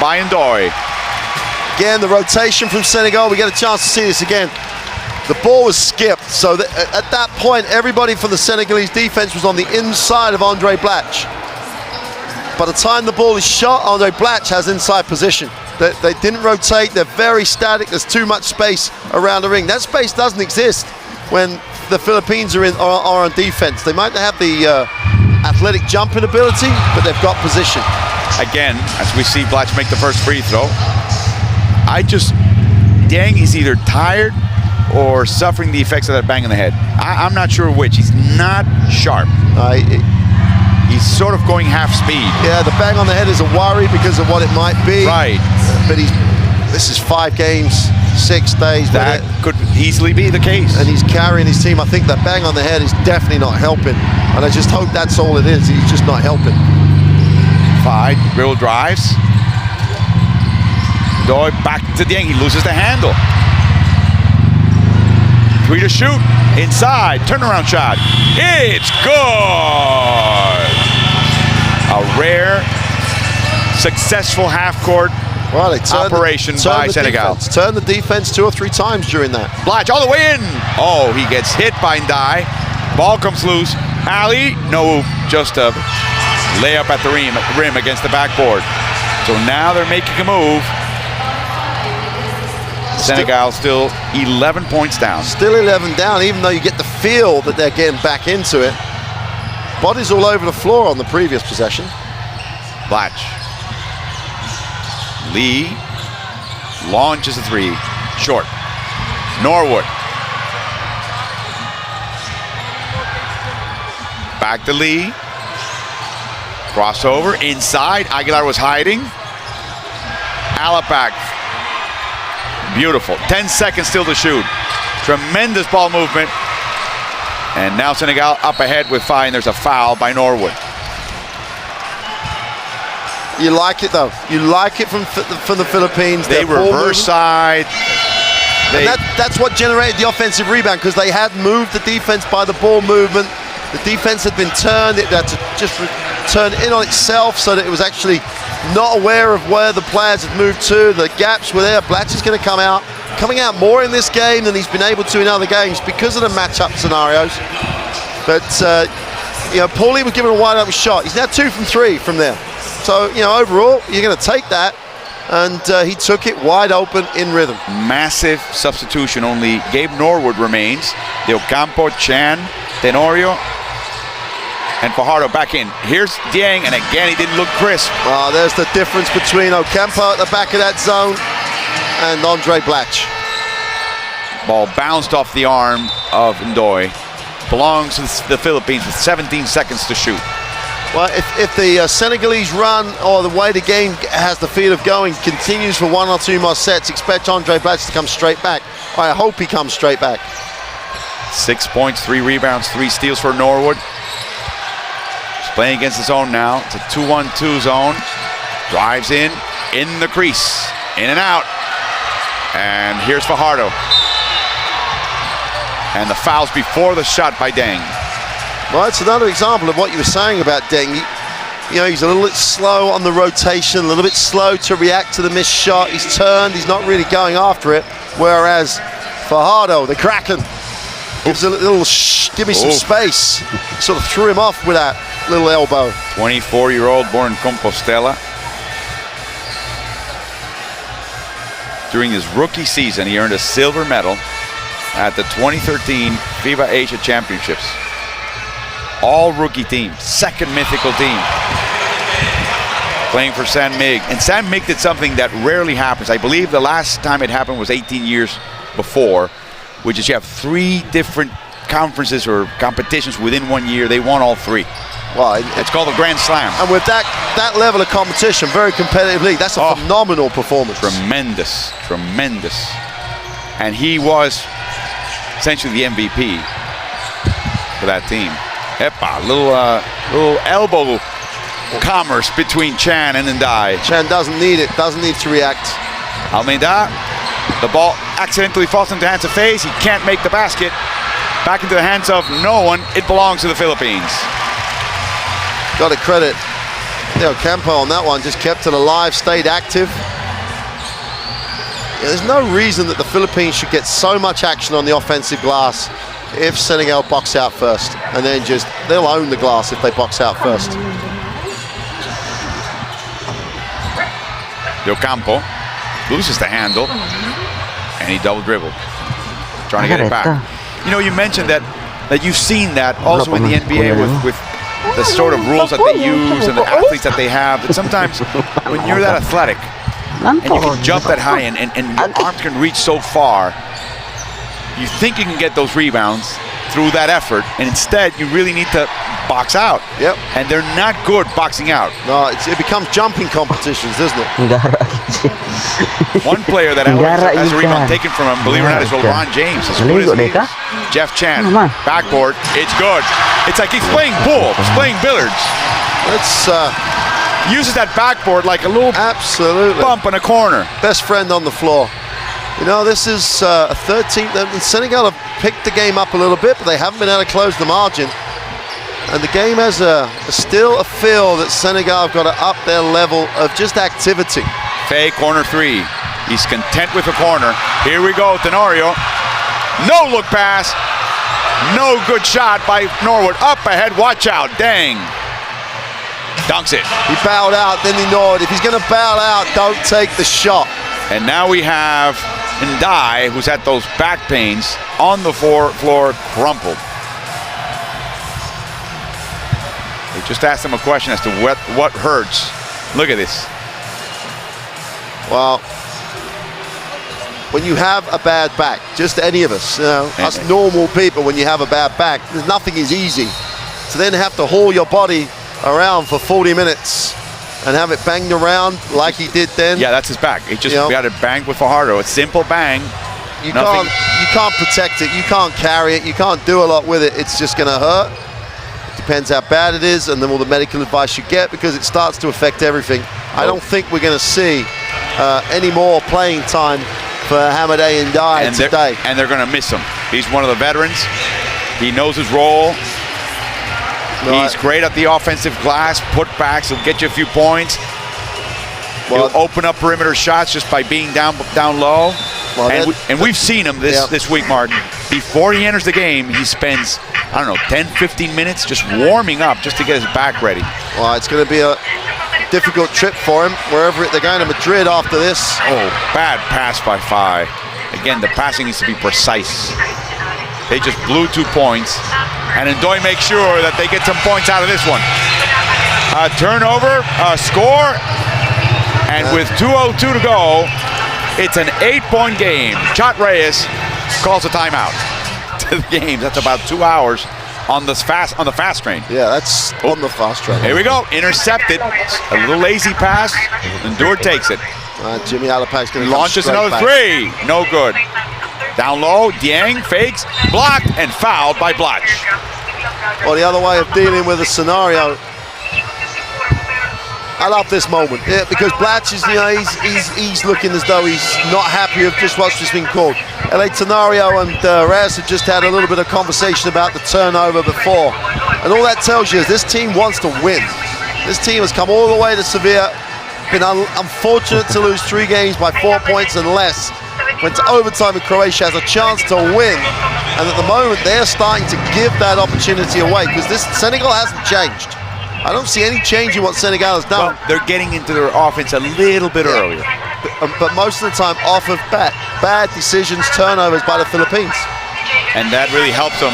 by Ndoye. Again, the rotation from Senegal. We get a chance to see this again. The ball was skipped, so that at that point, everybody from the Senegalese defense was on the inside of Andre Blatch. By the time the ball is shot, Andre Blatch has inside position. They didn't rotate, they're very static, there's too much space around the ring. That space doesn't exist when the Philippines are on defense. They might not have the athletic jumping ability, but they've got position. Again, as we see Blatch make the first free throw, Dieng is either tired or suffering the effects of that bang in the head. I'm not sure which. He's not sharp. He's sort of going half speed. Yeah, the bang on the head is a worry because of what it might be. Right. But this is 5 games, 6 days. That could easily be the case. And he's carrying his team. I think that bang on the head is definitely not helping. And I just hope that's all it is. He's just not helping. 5, dribble drives. Ndoye back to Dieng. He loses the handle. 3 to shoot. Inside. Turnaround shot. It's good. A rare, successful half-court operation by Senegal. Turn the defense 2 or 3 times during that. Blatch all the way in. Oh, he gets hit by Ndai. Ball comes loose. Ali, no, just a layup at the rim against the backboard. So now they're making a move. Senegal still 11 points down. Still 11 down, even though you get the feel that they're getting back into it. Bodies all over the floor on the previous possession. Blatch. Lee launches a 3. Short. Norwood. Back to Lee. Crossover inside. Aguilar was hiding. Alapak. Beautiful. 10 seconds still to shoot. Tremendous ball movement. And now Senegal up ahead with 5. There's a foul by Norwood. You like it though. You like it from the Philippines. They reverse side. And that's what generated the offensive rebound, because they had moved the defense by the ball movement. The defense had been turned. It had to just turn in on itself so that it was actually not aware of where the players had moved to. The gaps were there. Blatch is going to coming out more in this game than he's been able to in other games because of the matchup scenarios. But Paulie was given a wide open shot. He's now 2 from 3 from there. So overall, you're going to take that. And he took it wide open in rhythm. Massive substitution. Only Gabe Norwood remains. De Ocampo, Chan, Tenorio, and Fajardo back in. Here's Dieng, and again, he didn't look crisp. There's the difference between Ocampo at the back of that zone and Andre Blatch. Ball bounced off the arm of Ndoye. Belongs to the Philippines with 17 seconds to shoot. Well, if the Senegalese run, or the way the game has the feel of going, continues for 1 or 2 more sets, expect Andre Blatch to come straight back. I hope he comes straight back. 6 points, 3 rebounds, 3 steals for Norwood. He's playing against his own now. It's a 2-1-2 zone. Drives in the crease, in and out. And here's Fajardo. And the foul's before the shot by Dieng. Well, it's another example of what you were saying about Dieng. He's a little bit slow on the rotation, a little bit slow to react to the missed shot. He's turned, he's not really going after it. Whereas Fajardo, the Kraken, gives a little give me some space. Sort of threw him off with that little elbow. 24-year-old, born in Compostela. During his rookie season, he earned a silver medal at the 2013 FIBA Asia Championships. All rookie team, second mythical team, playing for San Mig. And San Mig did something that rarely happens. I believe the last time it happened was 18 years before, which is you have 3 different conferences or competitions within 1 year. They won all 3. Well, it's called the Grand Slam. And with that level of competition, very competitive league, that's a phenomenal performance. Tremendous, tremendous. And he was essentially the MVP for that team. Epa, little elbow commerce between Chan and Ndai. Chan doesn't need it, doesn't need to react. Almeida, the ball accidentally falls into the hands of FaZe. He can't make the basket. Back into the hands of no one. It belongs to the Philippines. Got to credit Campo on that one, just kept it alive, stayed active. There's no reason that the Philippines should get so much action on the offensive glass if Senegal box out first, and then they'll own the glass if they box out first. De Ocampo loses the handle, and he double dribbled, trying to get it back. You mentioned that you've seen that also in the NBA with the sort of rules that they use and the athletes that they have. That sometimes when you're that athletic and you can jump that high and your arms can reach so far, you think you can get those rebounds through that effort, and instead you really need to box out. Yep. And they're not good boxing out. No, it becomes jumping competitions, doesn't it? One player that has a rebound taken from him, believe it or not, is LeBron James. As good as he is. Jeff Chan, backboard, it's good. It's like he's playing pool, he's playing billiards. Uses that backboard like a little bump in a corner. Best friend on the floor. This is a 13th. Senegal have picked the game up a little bit, but they haven't been able to close the margin. And the game has still a feel that Senegal have got to up their level of just activity. Faye, corner 3. He's content with the corner. Here we go, Tenorio. No look pass. No good shot by Norwood. Up ahead, watch out, Dieng. Dunks it. He bowed out, then he gnawed. If he's going to bow out, don't take the shot. And now we have Ndai, who's had those back pains, on the floor crumpled. They just asked him a question as to what hurts. Look at this. Well, when you have a bad back, just any of us, us normal people, when you have a bad back, nothing is easy. To then have to haul your body around for 40 minutes and have it banged around like he did then. Yeah, that's his back. He just got it banged with Fajardo. A simple bang. You can't protect it. You can't carry it. You can't do a lot with it. It's just going to hurt. depends how bad it is and then all the medical advice you get, because it starts to affect everything. I don't think we're going to see any more playing time for Hamadeh Ndiaye today. And they're going to miss him. He's one of the veterans. He knows his role. He's great at the offensive glass, putbacks. He'll get you a few points. He'll open up perimeter shots just by being down low. Well, and we've seen him this week, Martin. Before he enters the game, he spends, I don't know, 10, 15 minutes just warming up just to get his back ready. Well, it's going to be a difficult trip for him, wherever they're going to Madrid after this. Oh, bad pass by Fi. Again, the passing needs to be precise. They just blew 2 points, and Ndoye makes sure that they get some points out of this one. Turnover, score, and with 2:02 to go, it's an 8-point game. Chot Reyes calls a timeout to the game. That's about 2 hours on the fast train. Yeah, that's on the fast train. Here we go, intercepted. A little lazy pass. Ndoye takes it. Jimmy Alapak's going to launches another three. No good. Down low, Dieng fakes, blocked, and fouled by Blatch. Well, the other way of dealing with the scenario, I love this moment, because Blatch is, he's looking as though he's not happy with just what's just been called. LA Tenorio and Reyes have just had a little bit of conversation about the turnover before, and all that tells you is this team wants to win. This team has come all the way to Sevilla, been unfortunate to lose 3 games by 4 points and less. Went to overtime and Croatia has a chance to win, and at the moment they're starting to give that opportunity away, because this Senegal hasn't changed. I don't see any change in what Senegal has done. Well, they're getting into their offense a little bit earlier. But most of the time off of bad decisions, turnovers by the Philippines. And that really helps them,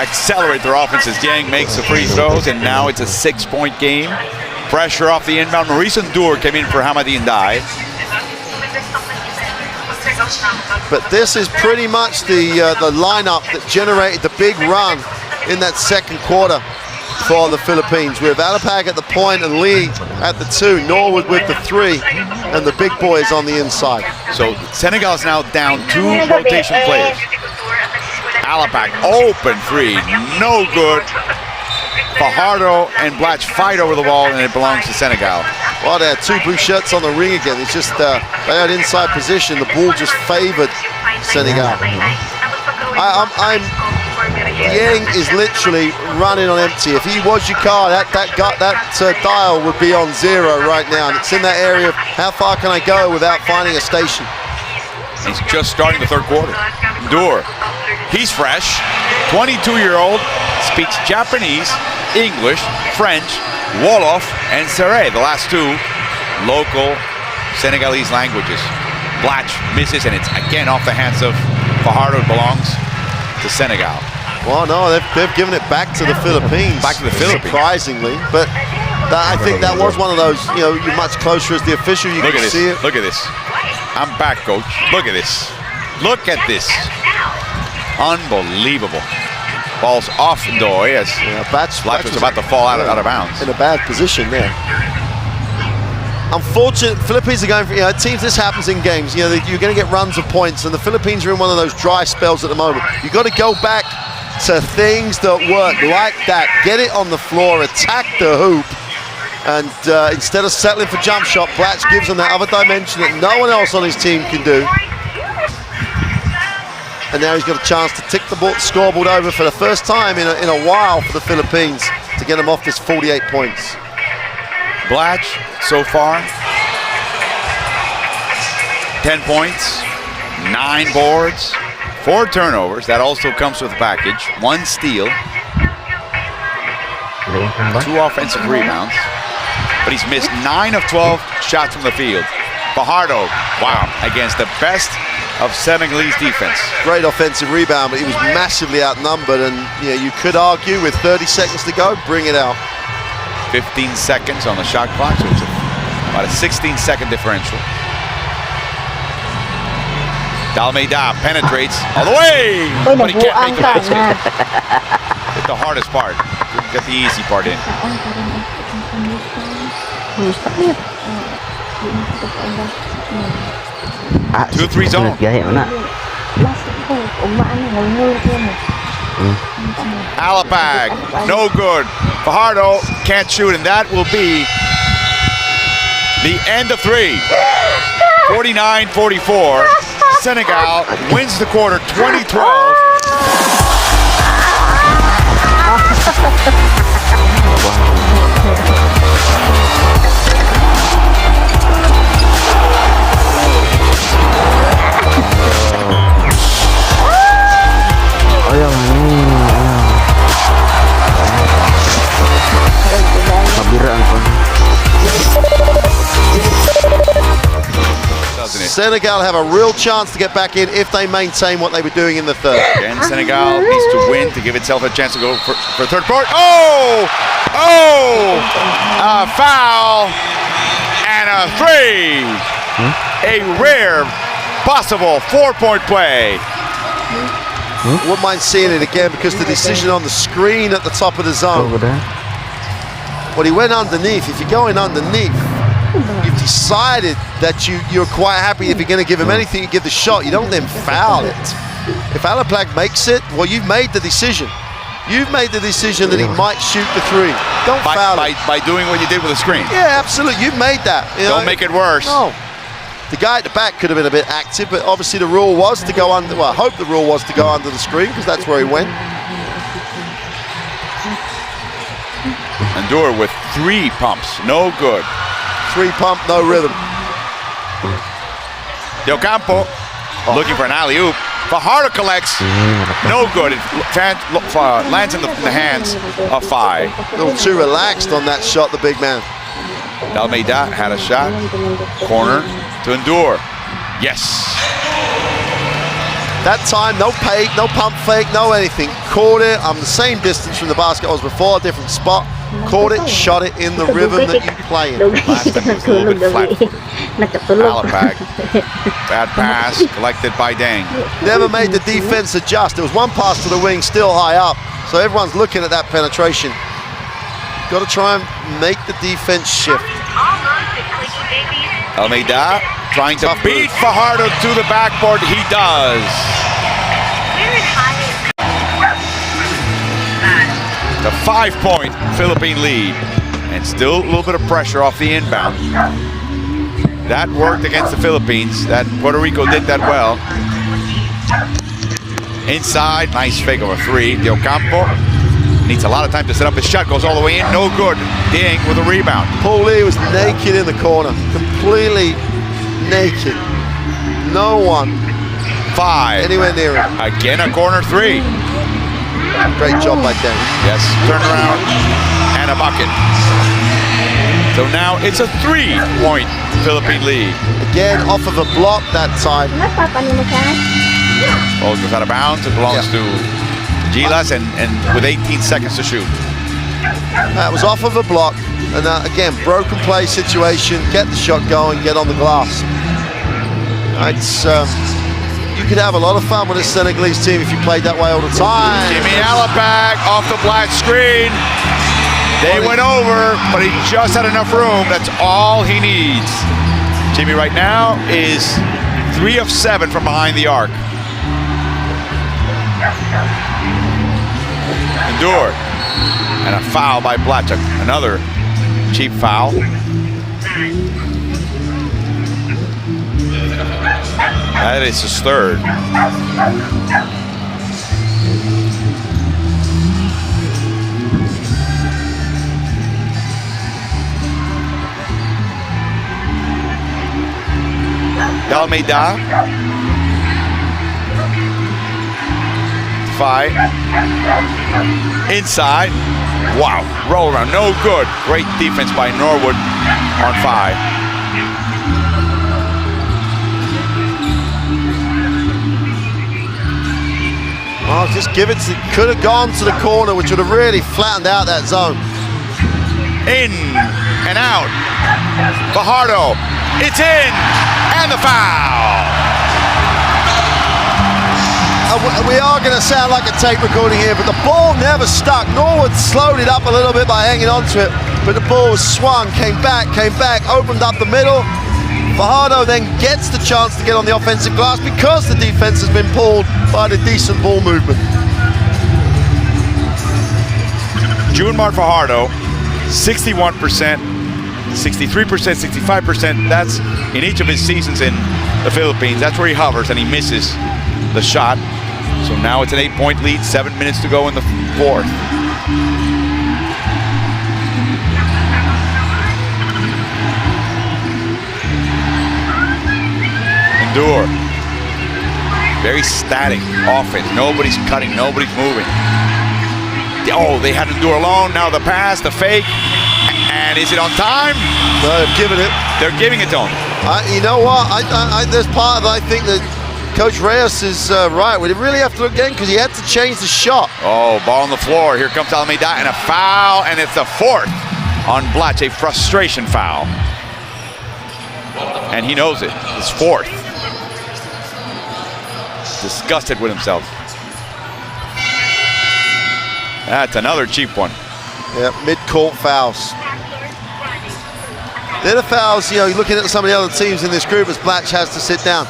accelerate their offense as Dieng makes the free throws, and now it's a 6-point game. Pressure off the inbound. Maurice Ndoye came in for Hamadeh Ndiaye. But this is pretty much the lineup that generated the big run in that second quarter for the Philippines. We have Alapak at the point and Lee at the 2, Norwood with the 3, and the big boys on the inside. So Senegal is now down 2 rotation players. Alapak, open 3, no good. Fajardo and Blatch fight over the ball, and it belongs to Senegal. Well, they had 2 blue shirts on the ring again. It's just they had inside position. The ball just favored Senegal. Dieng is literally running on empty. If he was your car, that dial would be on 0 right now. And it's in that area of how far can I go without finding a station. He's just starting the third quarter. Ndoye, he's fresh, 22-year-old, speaks Japanese, English, French, Wolof, and Seré, the last 2 local Senegalese languages. Blatch misses, and it's again off the hands of Fajardo. It belongs to Senegal. Well, no, they've given it back to the Philippines. Back to the Philippines. Surprisingly, but I think that was one of those, you're much closer as the official, you can see it. Look at this. I'm back, coach. Look at this. Look at this. Unbelievable. Ball's off Ndoye as Blatch was about to fall out of bounds. In a bad position there. Unfortunate, Philippines are going for, teams, this happens in games. You're going to get runs of points, and the Philippines are in one of those dry spells at the moment. You've got to go back to things that work like that. Get it on the floor, attack the hoop, and instead of settling for jump shot, Blatch gives them that other dimension that no one else on his team can do. And now he's got a chance to tick the scoreboard over for the first time in a while for the Philippines to get them off this 48 points. Blatch, so far, 10 points, 9 boards, 4 turnovers. That also comes with a package. 1 steal, 2 offensive rebounds. But he's missed 9 of 12 shots from the field. Fajardo, wow, against the best of Senegalese defense. Great offensive rebound, but he was massively outnumbered, and you could argue with 30 seconds to go, bring it out. 15 seconds on the shot clock, so it's about a 16-second differential. Dalmeida penetrates all the way, but he can't make the basket. Hit the hardest part, get the easy part in. 2-3 zone. Alapag, no good. Fajardo can't shoot, and that will be the end of 3. 49-44. Senegal wins the quarter 20-12. Senegal have a real chance to get back in if they maintain what they were doing in the third. And Senegal needs to win to give itself a chance to go for third quarter. Oh! Oh! A foul and a 3. A rare possible 4-point play. Wouldn't mind seeing it again because the decision on the screen at the top of the zone. Well, he went underneath. If you're going underneath, you've decided that you're quite happy if you're going to give him anything, you give the shot. You don't then foul it. If Alapag makes it, well, you've made the decision. You've made the decision that he might shoot the 3. Don't foul it. By doing what you did with the screen. Yeah, absolutely. You've made that. Don't make it worse. No. The guy at the back could have been a bit active, but obviously the rule was to go under. Well, I hope the rule was to go under the screen because that's where he went. Endure with 3 pumps, no good. 3 pump, no rhythm. Del Campo looking for an alley-oop. Fajardo collects, no good. It lands in the hands of 5. A little too relaxed on that shot, the big man. Almeida had a shot. Corner to Endure. Yes. That time, no fake, no pump fake, no anything. Caught it. I'm the same distance from the basket I was before, different spot. Caught it, shot it in the rhythm that you play in. Last time it was a little bit flat-footed. Alapag, bad pass, collected by Dang. Never made the defense adjust. There was one pass to the wing, still high up. So everyone's looking at that penetration. Got to try and make the defense shift. Almeida trying to beat Fajardo to the backboard. He does. The 5-point Philippine lead. And still a little bit of pressure off the inbound. That worked against the Philippines. That Puerto Rico did that well. Inside, nice fake over 3. Del Campo needs a lot of time to set up his shot. Goes all the way in, no good. Ding with a rebound. Paul Lee was naked in the corner. Completely naked. No one 5. anywhere near him. Again a corner 3. Great job by Dan. Yes, turnaround and a bucket. So now it's a 3-point Philippine lead. Again, off of a block that time. Ball goes out of bounds. It belongs to Gilas and with 18 seconds to shoot. That was off of a block. And again, broken play situation. Get the shot going, get on the glass. It's, you could have a lot of fun with this Senegalese team if you played that way all the time. Jimmy Alapag off the black screen. They went over, but he just had enough room. That's all he needs. Jimmy right now is 3 of 7 from behind the arc. Endure. And a foul by Blachuk. Another cheap foul. That is his 3rd. Almeida. 5. Inside. Wow. Roll around. No good. Great defense by Norwood on 5. Oh, just give it to, could have gone to the corner, which would have really flattened out that zone. In and out. Fajardo. It's in. And the foul. We are going to sound like a tape recording here, but the ball never stuck. Norwood slowed it up a little bit by hanging on to it, but the ball was swung, came back, opened up the middle. Fajardo then gets the chance to get on the offensive glass because the defense has been pulled by the decent ball movement. Junmar Fajardo, 61%, 63%, 65%. That's in each of his seasons in the Philippines. That's where he hovers, and he misses the shot. So now it's an 8-point lead, 7 minutes to go in the fourth. Endure. Very static offense. Nobody's cutting, nobody's moving. Oh, they had Endure alone. Now the pass, the fake. And is it on time? No, they've given it. They're giving it to him. You know what? There's part of it, I think that Coach Reyes is right. We really have to look again because he had to change the shot. Oh, ball on the floor. Here comes Almeida and a foul, and it's the fourth on Blatch, a frustration foul. And he knows it. It's fourth. Disgusted with himself. That's another cheap one. Yeah, mid-court fouls. They're the fouls, you know, you're looking at some of the other teams in this group as Blatch has to sit down.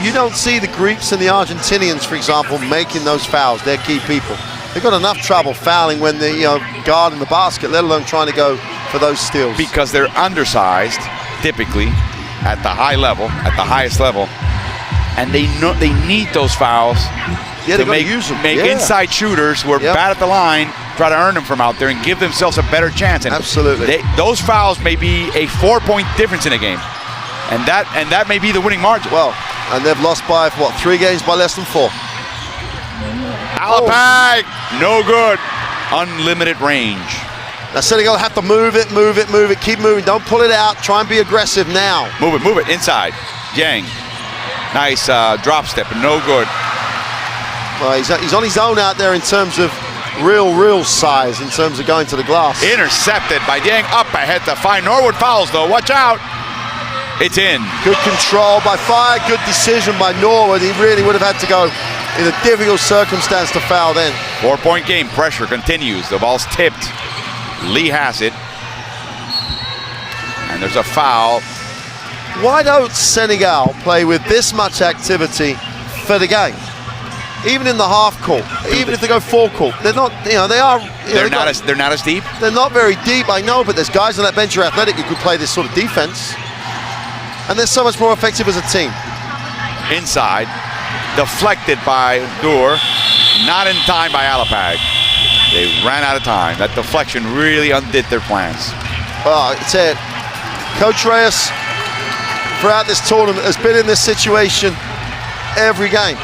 You don't see the Greeks and the Argentinians, for example, making those fouls. They're key people. They've got enough trouble fouling when they're guarding the basket, let alone trying to go for those steals. Because they're undersized, typically, at the high level, at the highest level, and they know they need those fouls to make inside shooters who are bad at the line try to earn them from out there and give themselves a better chance. And absolutely, those fouls may be a 4-point difference in a game, and that may be the winning margin. Well, and they've lost by what, 3 games by less than 4. Alapag, no good. Unlimited range. Now Senegal have to move it, keep moving. Don't pull it out. Try and be aggressive now. Move it inside. Yang, nice drop step, but no good. Well, he's on his own out there in terms of real size, in terms of going to the glass. Intercepted by Yang, up ahead to find Norwood fouls though. Watch out. It's in. Good control by Fire, good decision by Norwood. He really would have had to go in a difficult circumstance to foul then. 4-point game, pressure continues. The ball's tipped. Lee has it. And there's a foul. Why don't Senegal play with this much activity for the game? Even in the half court, even if they go full court, they're not. They're not as deep. They're not very deep, I know, but there's guys on that bench who are athletic who could play this sort of defense, and they're so much more effective as a team. Inside, deflected by Dur, not in time by Alapag. They ran out of time. That deflection really undid their plans. Oh, it's it. Coach Reyes, throughout this tournament, has been in this situation every game.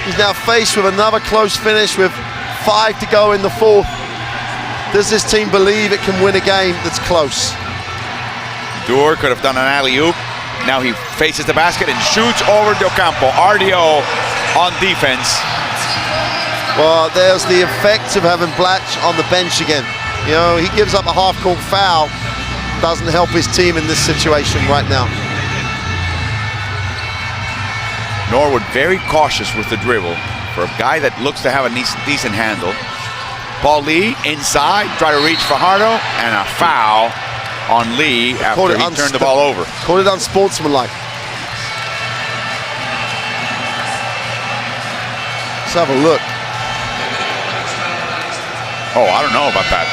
He's now faced with another close finish with 5 to go in the fourth. Does this team believe it can win a game that's close? Dur could have done an alley-oop. Now he faces the basket and shoots over Del Campo. RDO on defense. Well, there's the effect of having Blatch on the bench again. You know, he gives up a half-court foul. Doesn't help his team in this situation right now. Norwood very cautious with the dribble for a guy that looks to have a decent handle. Paul Lee inside, try to reach Fajardo, and a foul on Lee after he turned the ball over. Called it unsportsmanlike. Let's have a look. Oh, I don't know about that.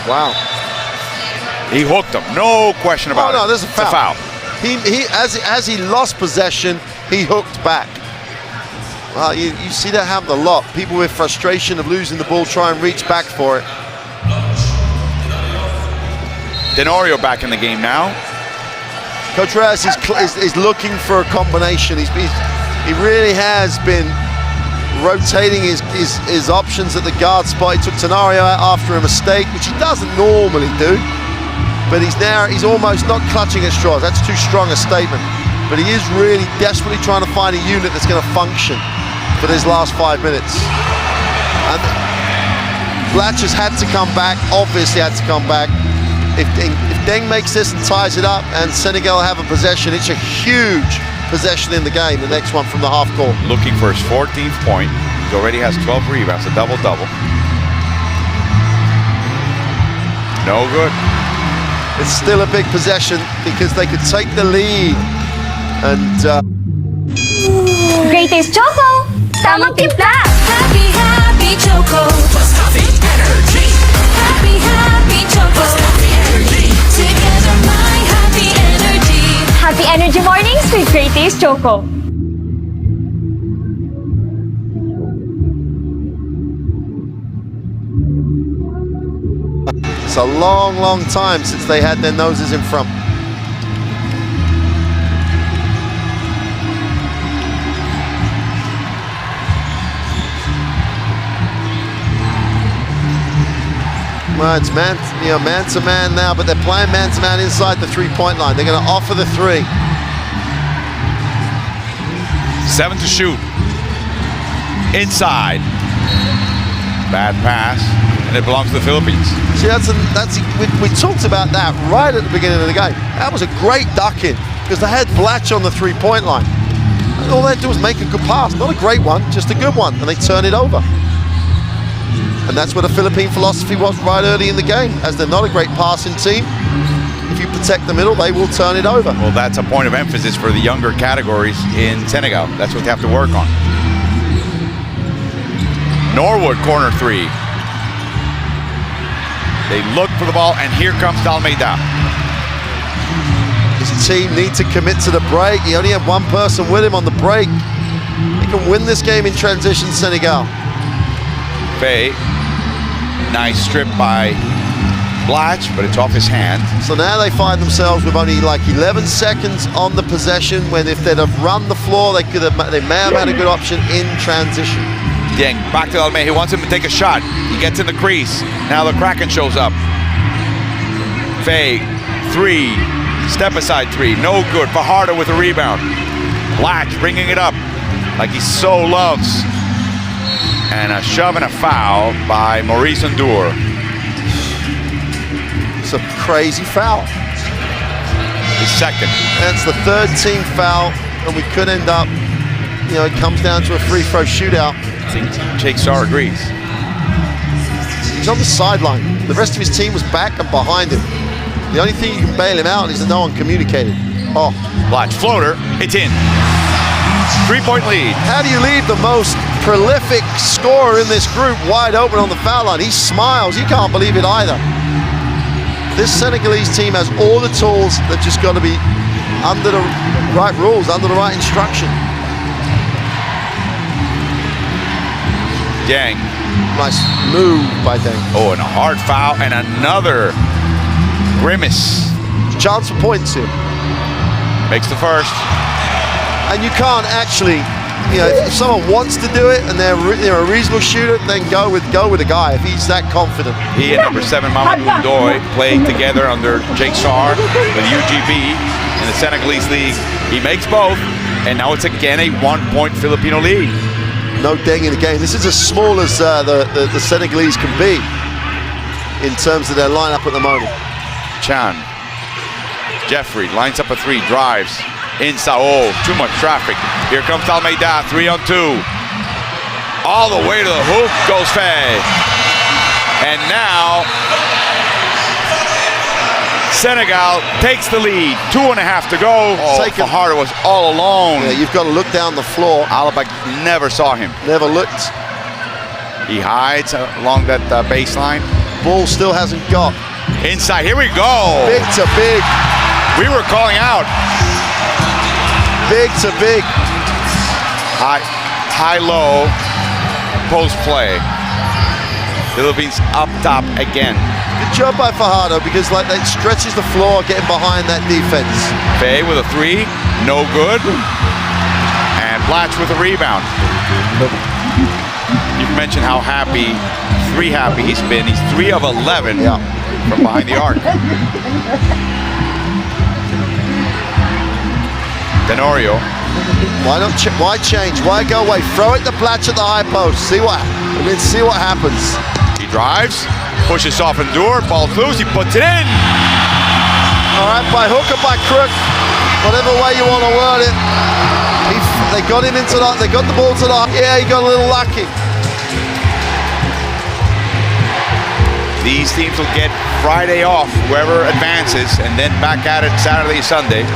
Wow. He hooked him, no question about it. Oh no, there's a foul. It's a foul. As he lost possession, he hooked back. Well, you see that happen a lot. People with frustration of losing the ball try and reach back for it. Tenorio back in the game now. Coach Reyes is looking for a combination. He really has been rotating his options at the guard spot. He took Tenorio out after a mistake, which he doesn't normally do. But he's almost not clutching at straws. That's too strong a statement. But he is really desperately trying to find a unit that's going to function for these last 5 minutes. And Blatch has had to come back, obviously had to come back. If Deng makes this and ties it up and Senegal have a possession, it's a huge possession in the game, the next one from the half court. Looking for his 14th point. He already has 12 rebounds, a double-double. No good. It's still a big possession because they could take the lead. And Greatest Choco! Tamang timpla! Happy, happy Choco. Plus coffee energy. Please, Choco. It's a long, long time since they had their noses in front. Well, it's man to man now, but they're playing man to man inside the three-point line. They're going to offer the three. 7 to shoot. Inside. Bad pass, and it belongs to the Philippines. See, we talked about that right at the beginning of the game. That was a great duck-in because they had Blatch on the three-point line. And all they had to do was make a good pass. Not a great one, just a good one, and they turn it over. And that's what the Philippine philosophy was right early in the game. As they're not a great passing team, if you protect the middle, they will turn it over. Well, that's a point of emphasis for the younger categories in Senegal. That's what they have to work on. Norwood, corner three. They look for the ball, and here comes Dalmeida. His team need to commit to the break. He only had one person with him on the break. They can win this game in transition, Senegal. Faye, nice strip by Blatch, but it's off his hand. So now they find themselves with only like 11 seconds on the possession, when if they'd have run the floor, they may have had a good option in transition. Dieng, back to Almeida. He wants him to take a shot. He gets in the crease. Now the Kraken shows up. Faye, three. Step aside three. No good. Fajardo with a rebound. Blatch bringing it up like he so loves. And a shove and a foul by Maurice Ndour. It's a crazy foul. His second. That's the third team foul, and we could end up, it comes down to a free throw shootout. I think Jake Starr agrees. He's on the sideline. The rest of his team was back and behind him. The only thing you can bail him out is that no one communicated. Oh. Blatch floater, it's in. 3-point lead. How do you leave the most prolific scorer in this group wide open on the foul line? He smiles, he can't believe it either. This Senegalese team has all the tools. They've just got to be under the right rules, under the right instruction. Dieng. Nice move by Dieng. Oh, and a hard foul, and another grimace. Chance for points here. Makes the first. And you can't actually, if someone wants to do it and they're a reasonable shooter, then go with a guy if he's that confident. He and number 7 Mamadou Ndoye played together under Jake Starr with UGB in the Senegalese league. He makes both, and now it's again a 1-point Filipino lead. No Dieng in the game. This is as small as the Senegalese can be in terms of their lineup at the moment. Chan. Jeffrey lines up a three, drives. Inside, oh, too much traffic. Here comes Almeida, 3-on-2. All the way to the hoop goes Faye. And now, Senegal takes the lead. 2.5 to go. Oh, Fajardo was all alone. Yeah, you've got to look down the floor. Alaba never saw him. Never looked. He hides along that baseline. Ball still hasn't got. Inside, here we go. Big to big. We were calling out. Big to big. High-low post play. Philippines up top again. Good job by Fajardo because that stretches the floor getting behind that defense. Faye with a three, no good. And Blatch with a rebound. You've mentioned how happy he's been. He's 3 of 11 from behind the arc. Tenorio. Why change? Why go away? Throw it to Blatch at the high post. See what happens. He drives, pushes off Ndour, ball's loose, he puts it in. All right, by hook or by crook, whatever way you want to word it. They got him into that. They got the ball to the. Yeah, he got a little lucky. These teams will get Friday off, whoever advances, and then back at it Saturday, Sunday.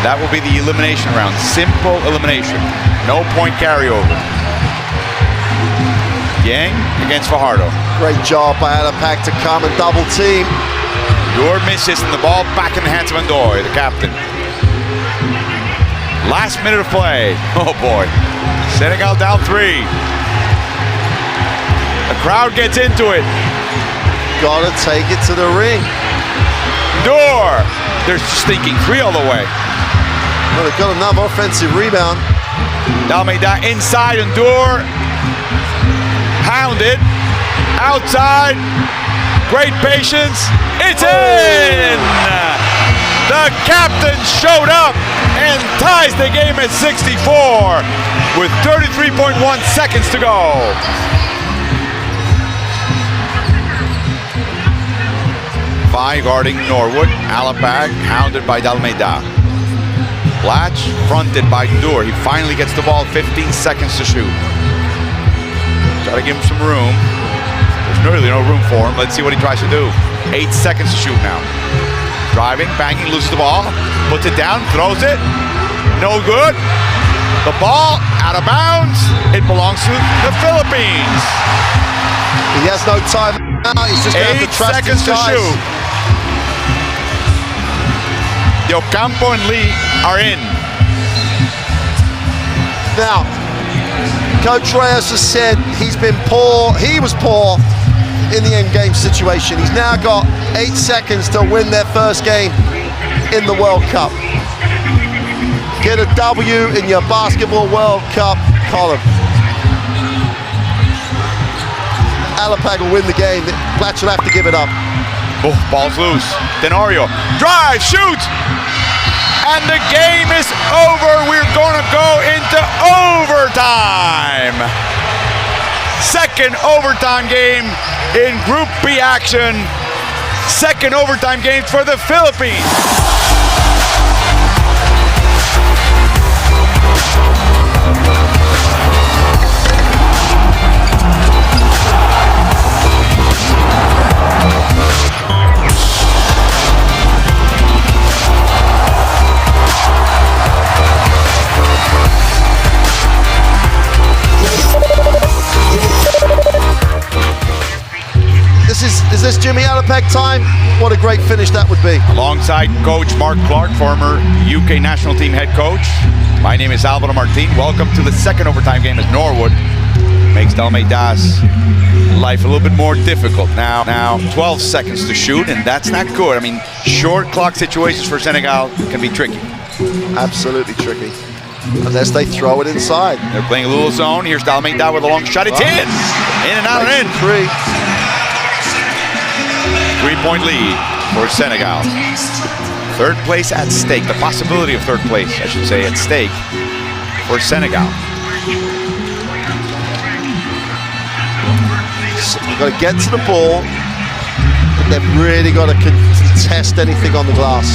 That will be the elimination round. Simple elimination. No point carryover. Dieng against Fajardo. Great job by Alapak to come and double team. Ndour misses and the ball back in the hands of Ndoye, the captain. Last minute of play. Oh boy. Senegal down 3. The crowd gets into it. Gotta take it to the ring. Door. They're just thinking 3 all the way. Well, they've got another offensive rebound. Dalmeida inside and Door. Hounded. Outside. Great patience. It's in! The captain showed up and ties the game at 64 with 33.1 seconds to go. Five guarding Norwood. Alapag hounded by Dalmeida. Blatch fronted by Dur. He finally gets the ball, 15 seconds to shoot. Try to give him some room. There's really no room for him. Let's see what he tries to do. 8 seconds to shoot now. Driving, banging, loses the ball. Puts it down, throws it. No good. The ball out of bounds. It belongs to the Philippines. He has no time out. He's just going to have to 8 trust seconds his to guys. shoot. Ocampo and Lee are in. Now, Coach Reyes has said he's been poor. He was poor in the end game situation. He's now got 8 seconds to win their first game in the World Cup. Get a W in your Basketball World Cup column. Alapag will win the game. Blatch will have to give it up. Oh, ball's loose. Tenorio drive, shoots, and the game is over. We're going to go into overtime. Second overtime game in Group B action. Second overtime game for the Philippines. Is this Jimmy Alapag time? What a great finish that would be. Alongside Coach Mark Clark, former UK national team head coach. My name is Alvaro Martin. Welcome to the second overtime game as Norwood makes Dalmeida's life a little bit more difficult. Now 12 seconds to shoot, and that's not good. I mean, short clock situations for Senegal can be tricky. Absolutely tricky. Unless they throw it inside. They're playing a little zone. Here's Dalmeida with a long shot. It's in! In and out and in. 3-point lead for Senegal. Third place at stake. The possibility of third place, I should say, at stake for Senegal. So they've got to get to the ball, but they've really got to contest anything on the glass.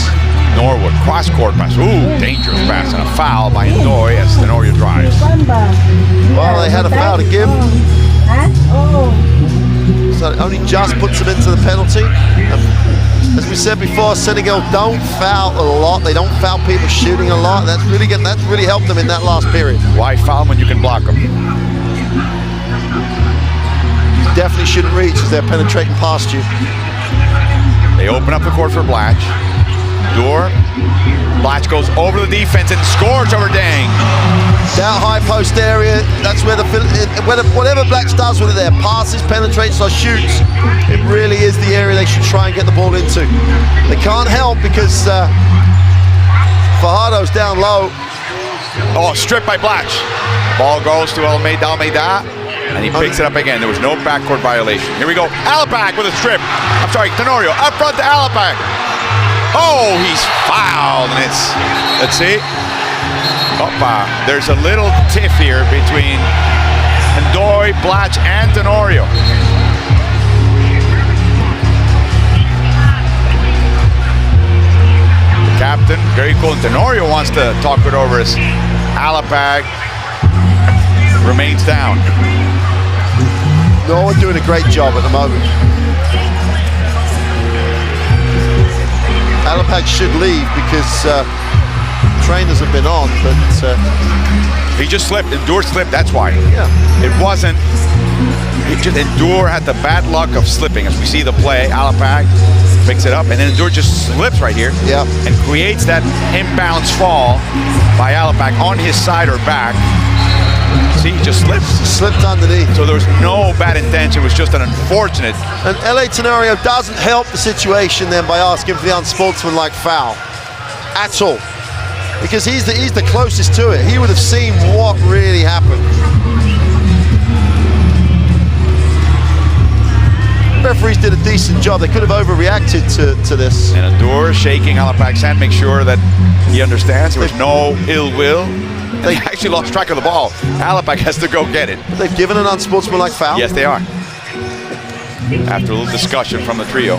Norwood, cross-court pass. Ooh, dangerous pass and a foul by Ndoye as Tenorio drives. Well, they had a foul to give. So it only just puts them into the penalty. As we said before, Senegal don't foul a lot. They don't foul people shooting a lot. That's really helped them in that last period. Why foul when you can block them? You definitely shouldn't reach as they're penetrating past you. They open up the court for Blatch. Dur. Blatch goes over the defense and scores over Dang. Down high post area, that's where whatever Blatch does with it there, passes, penetrates or shoots, it really is the area they should try and get the ball into. They can't help because Fajardo's down low. Oh, stripped by Blatch. Ball goes to Dalmeida, and he picks it up again. There was no backcourt violation. Here we go. Alapag with a strip. I'm sorry, Tenorio up front to Alapag. Oh, he's fouled, and let's see. Opa, there's a little tiff here between Ndoye, Blatch, and Tenorio. The captain, very cool. And Tenorio wants to talk it over as Alapag remains down. Norwood doing a great job at the moment. Alapag should leave because trainers have been on, but he just slipped. Ndoye slipped. That's why. Yeah. It wasn't. Ndoye had the bad luck of slipping. As we see the play, Alapag picks it up, and then Ndoye just slips right here. Yeah. And creates that imbalance fall by Alapak on his side or back. See, he just slipped. Slipped underneath. So there was no bad intention. It was just an unfortunate. And LA Tenorio doesn't help the situation then by asking for the unsportsmanlike foul at all, because he's the closest to it. He would have seen what really happened. Referees did a decent job. They could have overreacted to this. And Andour shaking Alapak's hand, make sure that he understands there was no ill will. They actually lost track of the ball. Alapak has to go get it. They've given an unsportsmanlike foul? Yes, they are. After a little discussion from the trio.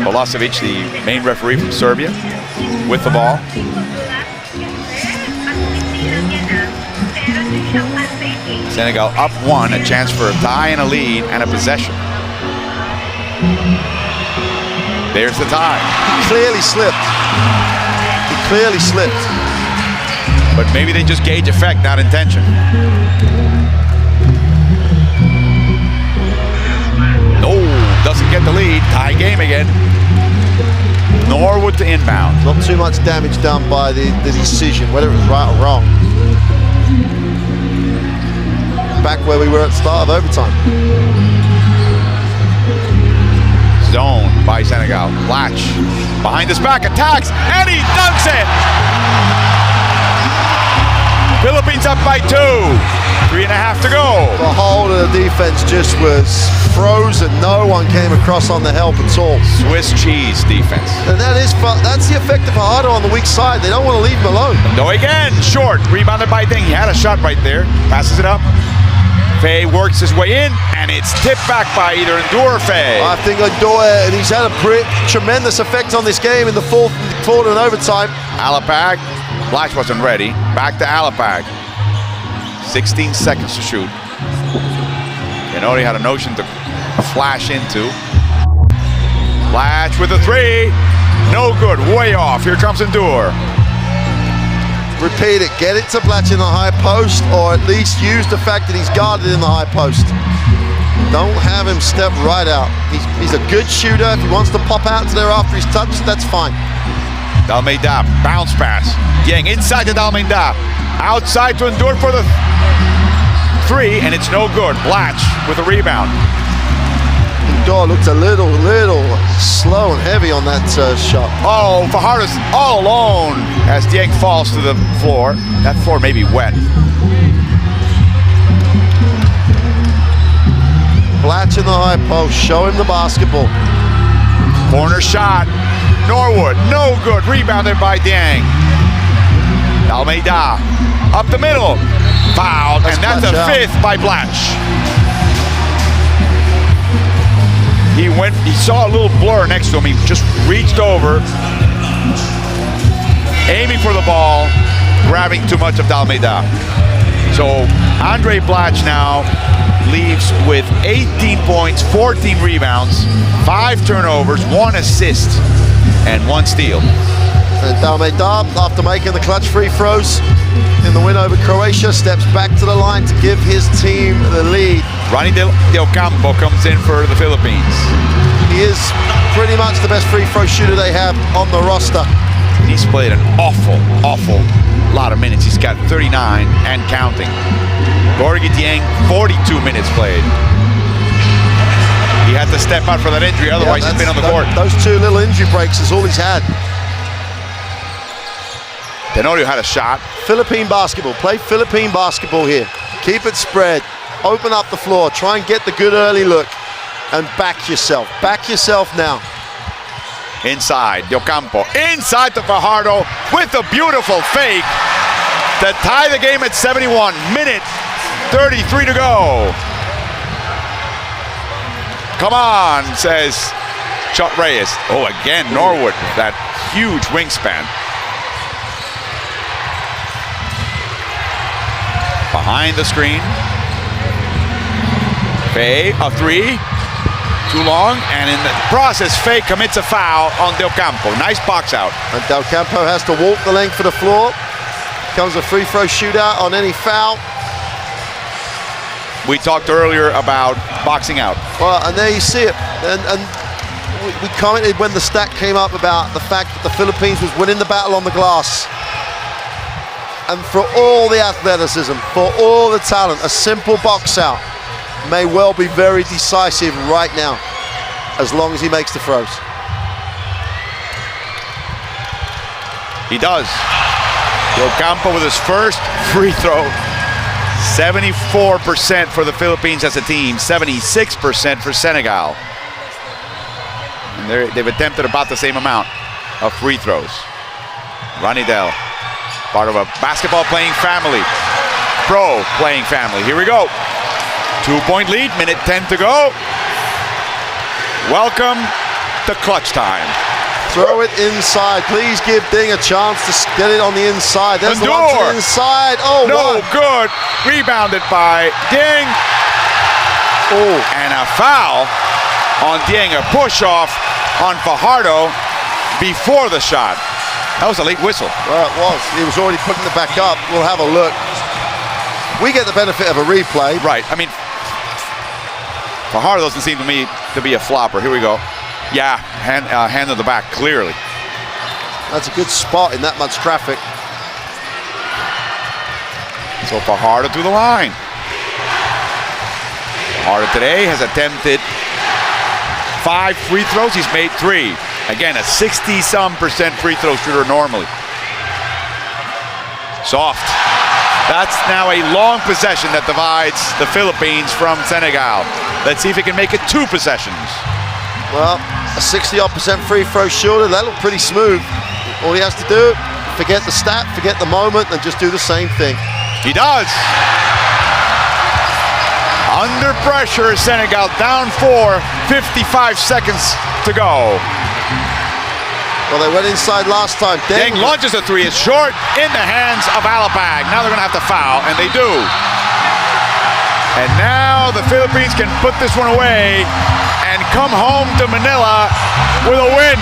Bolasevic, the main referee from Serbia, with the ball. Senegal up 1, a chance for a tie and a lead and a possession. There's the tie. He clearly slipped. He clearly slipped. But maybe they just gauge effect, not intention. No, doesn't get the lead. Tie game again. Norwood to inbound. Not too much damage done by the decision, whether it was right or wrong. Back where we were at the start of overtime. Zone by Senegal. Latch behind his back, attacks, and he dunks it! Philippines up by 2. 3.5 to go. The whole of the defense just was frozen. No one came across on the help at all. Swiss cheese defense. And that's the effect of Fajardo on the weak side. They don't want to leave him alone. No, again, short. Rebounded by Ding. He had a shot right there. Passes it up. Faye works his way in, and it's tipped back by either Andour or Faye. I think Andour, and he's had a tremendous effect on this game in the fourth and overtime. Alapak. Blatch wasn't ready. Back to Alapak. 16 seconds to shoot. Canodi had a notion to flash into. Blatch with a 3. No good. Way off. Here comes Andour. Repeat it. Get it to Blatch in the high post, or at least use the fact that he's guarded in the high post. Don't have him step right out. He's a good shooter. If he wants to pop out to there after he's touched, that's fine. Dalmeida, bounce pass. Yang inside to Dalmeida. Outside to Andour for the 3, and it's no good. Blatch with a rebound. Andour looked a little slow and heavy on that shot. Oh, Fajardo's all alone as Dieng falls to the floor. That floor may be wet. Blatch in the high post. Show him the basketball. Corner shot. Norwood, no good. Rebounded by Dieng. Almeida up the middle. Fouled, and that's a 5th by Blatch. He saw a little blur next to him. He just reached over, aiming for the ball, grabbing too much of Dalmeida. So Andre Blatch now leaves with 18 points, 14 rebounds, 5 turnovers, 1 assist, and 1 steal. And Dalmeida, after making the clutch free throws in the win over Croatia, steps back to the line to give his team the lead. Ronnie Del Campo comes in for the Philippines. He is pretty much the best free throw shooter they have on the roster. He's played an awful lot of minutes. He's got 39 and counting. Gorgui Dieng, 42 minutes played. He had to step out for that injury, otherwise he's been on the court. Those 2 little injury breaks is all he's had. Tenorio had a shot. Philippine basketball. Play Philippine basketball here. Keep it spread. Open up the floor. Try and get the good early look. And back yourself. Back yourself now. Inside, Del Campo. Inside to Fajardo with a beautiful fake to tie the game at 71. Minute 33 to go. Come on, says Chuck Reyes. Oh, again, Norwood, that huge wingspan. Behind the screen. Faye, a 3. Too long, and in the process, Faye commits a foul on Del Campo. Nice box out. And Del Campo has to walk the length of the floor. Comes a free throw shootout on any foul. We talked earlier about boxing out. Well, and there you see it. And we commented when the stat came up about the fact that the Philippines was winning the battle on the glass. And for all the athleticism, for all the talent, a simple box out may well be very decisive right now, as long as he makes the throws. He does. Ocampo with his first free throw. 74% for the Philippines as a team, 76% for Senegal. And they've attempted about the same amount of free throws. Ronnie Dell, part of a basketball playing family, pro playing family. Here we go. 2-point lead, minute 10 to go. Welcome to clutch time. Throw it inside. Please give Ding a chance to get it on the inside. There's the one to the inside. Oh, no good. Rebounded by Ding. Oh, and a foul on Ding. A push off on Fajardo before the shot. That was a late whistle. Well, it was. He was already putting it back up. We'll have a look. We get the benefit of a replay. Right. I mean, Fajardo doesn't seem to me to be a flopper. Here we go. Yeah, hand to the back, clearly. That's a good spot in that much traffic. So Fajardo to the line. Fajardo today has attempted 5 free throws. He's made 3. Again, a 60-some% free throw shooter normally. Soft. That's now a long possession that divides the Philippines from Senegal. Let's see if he can make it 2 possessions. Well, a 60-odd% free throw shooter, that looked pretty smooth. All he has to do, forget the stat, forget the moment, and just do the same thing. He does. Under pressure, Senegal down 4, 55 seconds to go. Well, they went inside last time. Deng launches a 3, it's short, in the hands of Alapag. Now they're gonna have to foul, and they do. And now the Philippines can put this one away and come home to Manila with a win.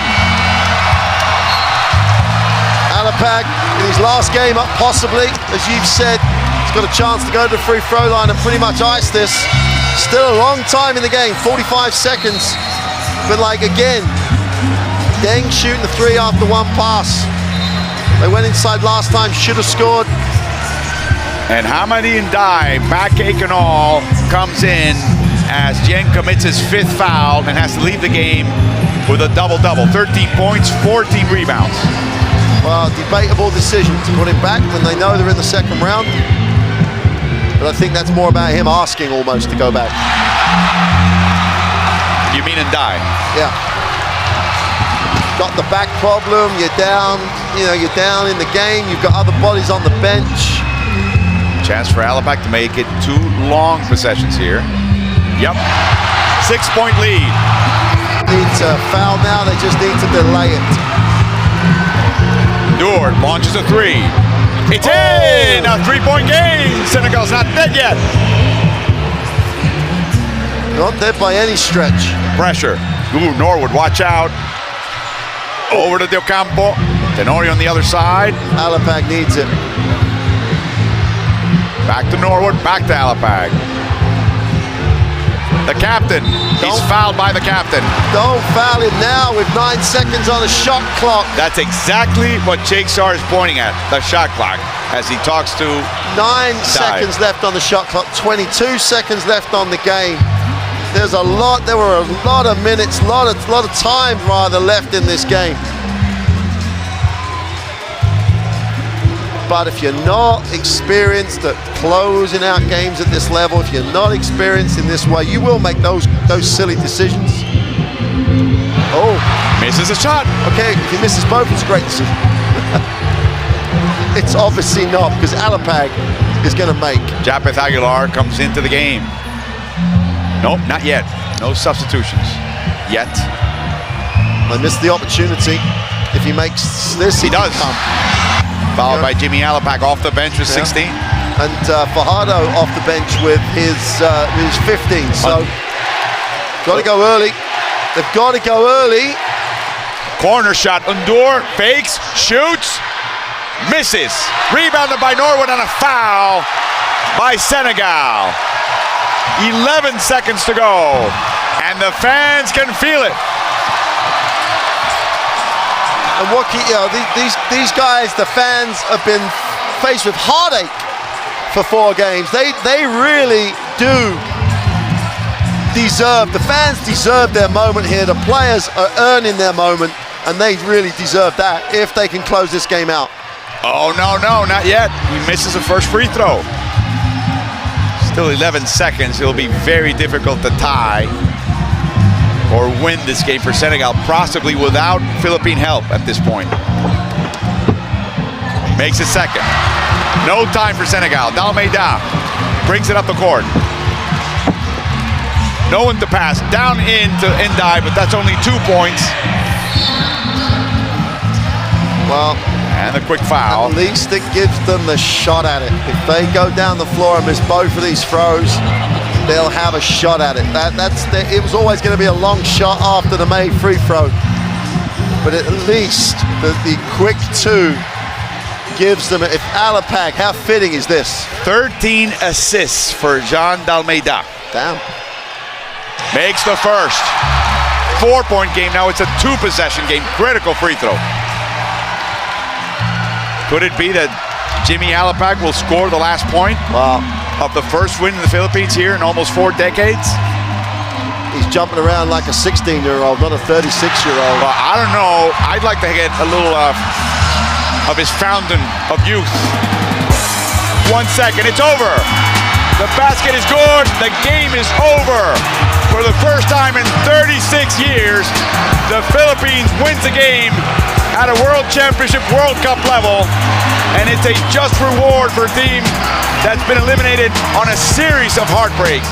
Alapag, in his last game up, possibly, as you've said, he's got a chance to go to the free throw line and pretty much ice this. Still a long time in the game, 45 seconds. But like again, Deng shooting the 3 after 1 pass. They went inside last time, should have scored. And Hamadi Ndai, backache and all, comes in as Dieng commits his 5th foul and has to leave the game with a double-double. 13 points, 14 rebounds. Well, debatable decision to put him back when they know they're in the second round. But I think that's more about him asking almost to go back. You mean Ndai? Yeah. Got the back problem, you're down, you're down in the game, you've got other bodies on the bench. Chance for Alapag to make it 2 long possessions here. Yep, 6-point lead. Need to foul now, they just need to delay it. Dort launches a 3. It's in! A 3-point game. Senegal's not dead yet. Not dead by any stretch. Pressure. Ooh, Norwood, watch out. Over to Del Campo. Tenorio on the other side. Alapag needs it. Back to Norwood, back to Alapag. The captain. He's fouled by the captain. Don't foul him now with 9 seconds on the shot clock. That's exactly what Jake Sarr is pointing at, the shot clock, as he talks to 9 seconds left on the shot clock, 22 seconds left on the game. There were a lot of minutes, lot of time rather left in this game. But if you're not experienced at closing out games at this level, if you're not experienced in this way, you will make those silly decisions. Oh. Misses a shot. Okay, if he misses both, it's a great decision. It's obviously not, because Alapag is going to make. Japeth Aguilar comes into the game. Nope, not yet. No substitutions yet. They missed the opportunity. If he makes this, he does. Fouled by Jimmy Alapag off the bench with 16. And Fajardo off the bench with his 15. So, got to go early. They've got to go early. Corner shot, Undur fakes, shoots, misses. Rebounded by Norwood on a foul by Senegal. 11 seconds to go, and the fans can feel it. And what these guys, the fans, have been faced with heartache for 4 games. They really do deserve, the fans deserve their moment here. The players are earning their moment, and they really deserve that if they can close this game out. Oh, no, not yet. He misses the first free throw. Still 11 seconds. It'll be very difficult to tie or win this game for Senegal, possibly without Philippine help at this point. Makes it second. No time for Senegal. Dalmeida brings it up the court. No one to pass. Down into Ndai, but that's only 2 points. Well, and a quick foul. At least it gives them the shot at it. If they go down the floor and miss both of these throws, they'll have a shot at it. It was always going to be a long shot after the made free throw. But at least the quick 2 gives them, if Alapag, how fitting is this? 13 assists for Jean Dalmeida. Damn. Makes the first. 4-point game, now it's a 2-possession game. Critical free throw. Could it be that Jimmy Alapag will score the last point of the first win in the Philippines here in almost 4 decades? He's jumping around like a 16-year-old, not a 36-year-old. Well, I don't know. I'd like to get a little of his fountain of youth. 1 second, it's over. The basket is good. The game is over. For the first time in 36 years, the Philippines wins a game at a World Championship, World Cup level, and it's a just reward for a team that's been eliminated on a series of heartbreaks.